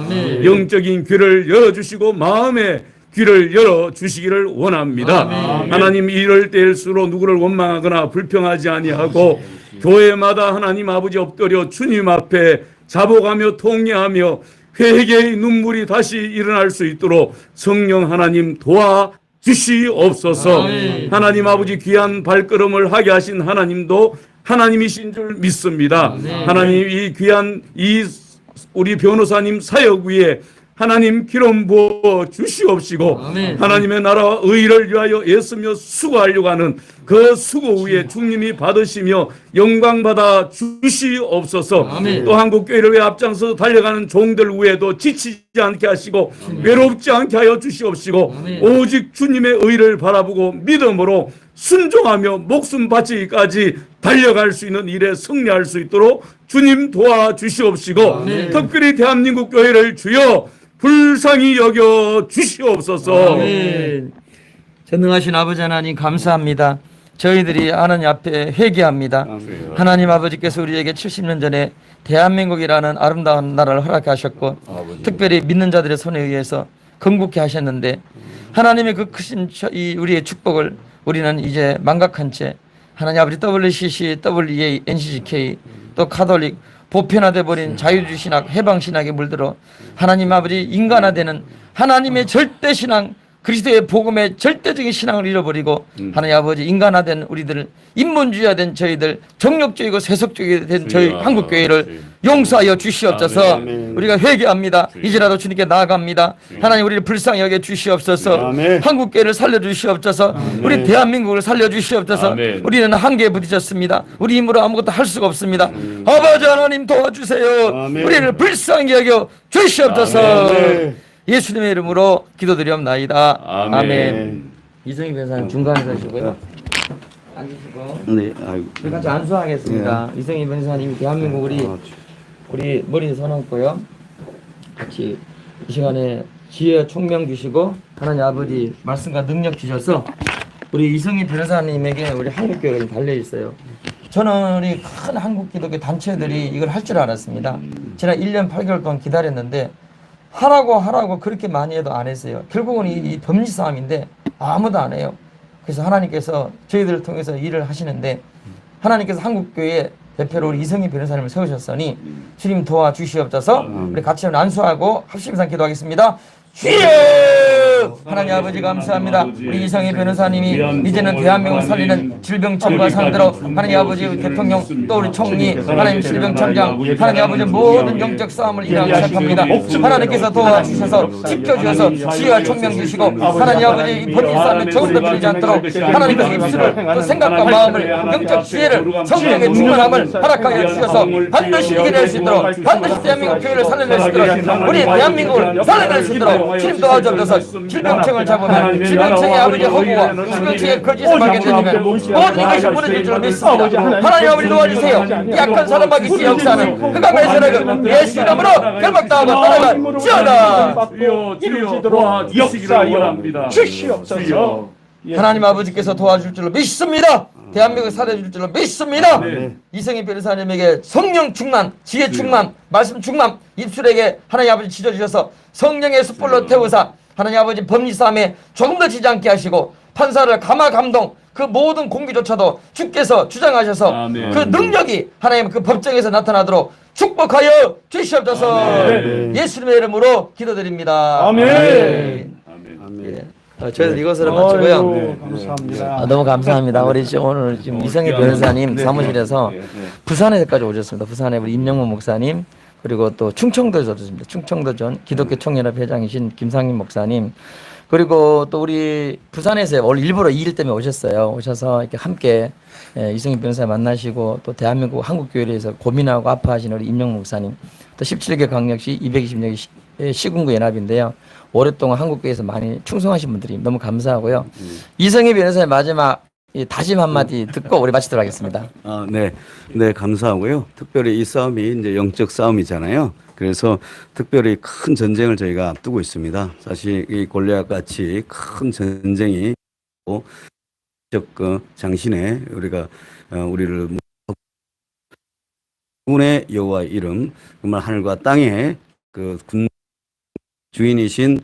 Speaker 5: 영적인 귀를 열어주시고 마음의 귀를 열어주시기를 원합니다. 하나님 이럴 때일수록 누구를 원망하거나 불평하지 아니하고 교회마다 하나님 아버지 엎드려 주님 앞에 자복하며 통회하며 회개의 눈물이 다시 일어날 수 있도록 성령 하나님 도와주시옵소서. 하나님 아버지 귀한 발걸음을 하게 하신 하나님도 하나님이신 줄 믿습니다. 하나님 이 귀한 이 우리 변호사님 사역 위에 하나님 기름 부어 주시옵시고 하나님의 나라와 의를 위하여 애쓰며 수고하려고 하는 그 수고 위에 주님이 받으시며 영광 받아 주시옵소서. 또 한국교회를 위해 앞장서 달려가는 종들 위에도 지치지 않게 하시고 외롭지 않게 하여 주시옵시고 오직 주님의 의를 바라보고 믿음으로 순종하며 목숨 바치기까지 달려갈 수 있는 일에 승리할 수 있도록 주님 도와주시옵시고 특별히 대한민국 교회를 주여 불쌍히 여겨 주시옵소서.
Speaker 1: 아멘. 전능하신 아버지 하나님 감사합니다. 저희들이 하나님 앞에 회개합니다. 하나님 아버지께서 우리에게 70년 전에 대한민국이라는 아름다운 나라를 허락하셨고 특별히 믿는 자들의 손에 의해서 건국케 하셨는데 하나님의 그 크신 이 우리의 축복을 우리는 이제 망각한 채 하나님 아버지 WCC, WEA, NCCK 또 카톨릭 보편화돼 버린 자유주의신학, 해방신학에 물들어 하나님 아버지 인간화되는 하나님의 절대신앙, 그리스도의 복음의 절대적인 신앙을 잃어버리고 하나님 아버지 인간화된 우리들, 인본주의화된 저희들, 정욕적이고 세속적이 된 저희 한국교회를 용서하여 주시옵소서. 우리가 회개합니다. 이제라도 주님께 나아갑니다. 하나님 우리를 불쌍히 여겨 주시옵소서. 한국교회를 살려주시옵소서. 우리 대한민국을 살려주시옵소서. 우리는 한계에 부딪혔습니다. 우리 힘으로 아무것도 할 수가 없습니다. 아버지 하나님 도와주세요. 우리를 불쌍히 여겨 주시옵소서. 예수님의 이름으로 기도드리옵나이다. 아멘. 이성희 변호사님 중간에 서시고요. 앉으시고.
Speaker 2: 네, 아이고.
Speaker 1: 우리 같이 안수하겠습니다. 이성희 변호사님 대한민국 우리 머리 서놓고요. 같이 이 시간에 지혜 총명 주시고 하나님 아버지 말씀과 능력 주셔서 우리 이성희 변호사님에게 우리 한국교회가 달려 있어요. 저는 우리 큰 한국 기독교 단체들이 이걸 할 줄 알았습니다. 지난 1년 8개월 동안 기다렸는데 하라고 그렇게 많이 해도 안 했어요. 결국은 이 법리 싸움인데 아무도 안 해요. 그래서 하나님께서 저희들을 통해서 일을 하시는데 하나님께서 한국교회 대표로 우리 이성희 변호사님을 세우셨으니 주님 도와주시옵소서. 우리 같이 안수하고 합심상 기도하겠습니다. 주여 하나님 아버지 감사합니다. 우리 이성희 변호사님이 이제는 대한민국을 살리는 질병청과 상대로 하나님 아버지 대통령 또 우리 총리 하나님 질병청장 하나님 아버지 모든 영적 싸움을 일하기 시작합니다. 하나님께서 도와주셔서 지켜주셔서 지혜와 총명 주시고 하나님 아버지 이 번진 싸움에 조금도 들리지 않도록 하나님께서 입술을 또 생각과 마음을 영적 지혜를 성령의 충만함을 허락하여 주셔서 반드시 이겨낼 수 있도록 반드시 대한민국 교회를 살려낼 수 있도록 우리 대한민국을 살려낼 수 있도록 주님 도와주셔서 질병청을 잡으면 질병청의 아버지 허구와 질병청의 거짓을 발견되면 모든 이것이 무너질 줄 믿습니다. 하나님 아버지 도와주세요. 약한 사람에게 이 역사는 흑암의 세력을 예수 이름으로 결박당하고 떠나갈지어다.
Speaker 4: 역사여 주시옵소서.
Speaker 1: 하나님 아버지께서 도와줄 줄로 믿습니다. 대한민국을 살려줄 줄로 믿습니다. 이성희 변호사님에게 성령 충만, 지혜 충만, 말씀 충만, 입술에게 하나님 아버지 지져주셔서 성령의 숯불로 태우사 하나님 아버지 법리 싸움에 조금 더 지지 않게 하시고 판사를 감화 감동 그 모든 공기조차도 주께서 주장하셔서 그 능력이 하나님 그 법정에서 나타나도록 축복하여 주시옵소서. 예수님의 이름으로 기도드립니다.
Speaker 4: 아멘.
Speaker 1: 예. 저희는 이것으로 마치고요.
Speaker 4: 감사합니다.
Speaker 1: 너무 감사합니다. 우리 오늘 지금 이성희 변호사님 사무실에서 부산에까지 오셨습니다. 부산에 우리 임영문 목사님 그리고 또 충청도에서 오셨습니다. 충청도전 기독교 총연합 회장이신 김상림 목사님 그리고 또 우리 부산에서 오늘 일부러 이 일 때문에 오셨어요. 오셔서 이렇게 함께 이성희 변호사 만나시고 또 대한민국 한국교회에 대해서 고민하고 아파하시는 우리 임영문 목사님 또 17개 강력시 220여 시군구 연합인데요. 오랫동안 한국교회에서 많이 충성하신 분들이 너무 감사하고요. 이성희 변호사의 마지막 이 다짐 한마디 듣고 우리 마치도록 하겠습니다.
Speaker 2: 네, 감사하고요. 특별히 이 싸움이 이제 영적 싸움이잖아요. 그래서 특별히 큰 전쟁을 저희가 앞두고 있습니다. 사실 이 골리앗 같이 큰 전쟁이 장신에 우리가 우리를 군의 여호와 이름 정말 하늘과 땅에 그 군 주인이신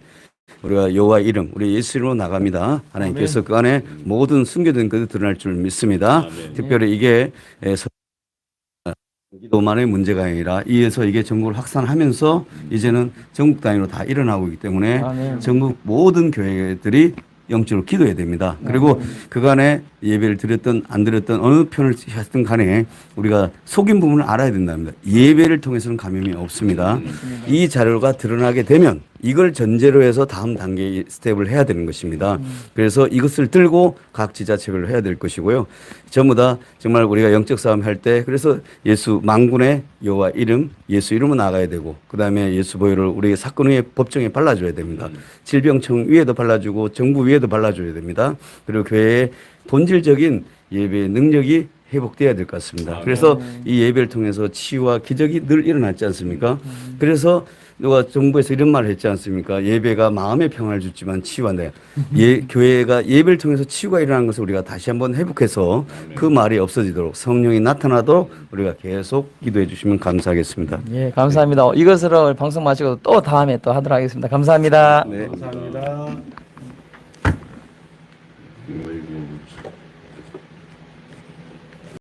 Speaker 2: 우리가 여호와 이름 우리 예수 이름으로 나갑니다. 하나님께서 그 안에 모든 숨겨진 것이 드러날 줄 믿습니다. 특별히 이게 기도만의 문제가 아니라 이에서 이게 전국을 확산하면서 이제는 전국 단위로 다 일어나고 있기 때문에 전국 모든 교회들이 영적으로 기도해야 됩니다. 그리고 그간에 예배를 드렸든 안 드렸든 어느 편을 하든 간에 우리가 속인 부분을 알아야 된답니다. 예배를 통해서는 감염이 없습니다. 이 자료가 드러나게 되면 이걸 전제로 해서 다음 단계의 스텝을 해야 되는 것입니다. 그래서 이것을 들고 각 지자체별로 해야 될 것이고요. 전부 다 정말 우리가 영적 싸움 할 때 그래서 예수 만군의 여호와 이름 예수 이름으로 나가야 되고 그다음에 예수 보혈을 우리 사건 위에 법정에 발라줘야 됩니다. 질병청 위에도 발라주고 정부 위에도 발라줘야 됩니다. 그리고 교회의 본질적인 예배의 능력이 회복돼야 될 것 같습니다. 그래서 이 예배를 통해서 치유와 기적이 늘 일어났지 않습니까? 그래서 누가 정부에서 이런 말을 했지 않습니까? 예배가 마음의 평화를 주지만 치유한다. 교회가 예배를 통해서 치유가 일어나는 것을 우리가 다시 한번 회복해서 그 말이 없어지도록 성령이 나타나도록 우리가 계속 기도해 주시면 감사하겠습니다.
Speaker 1: 예, 감사합니다. 이것으로 방송 마치고 또 다음에 또 하도록 하겠습니다. 감사합니다.
Speaker 2: 네.
Speaker 4: 감사합니다.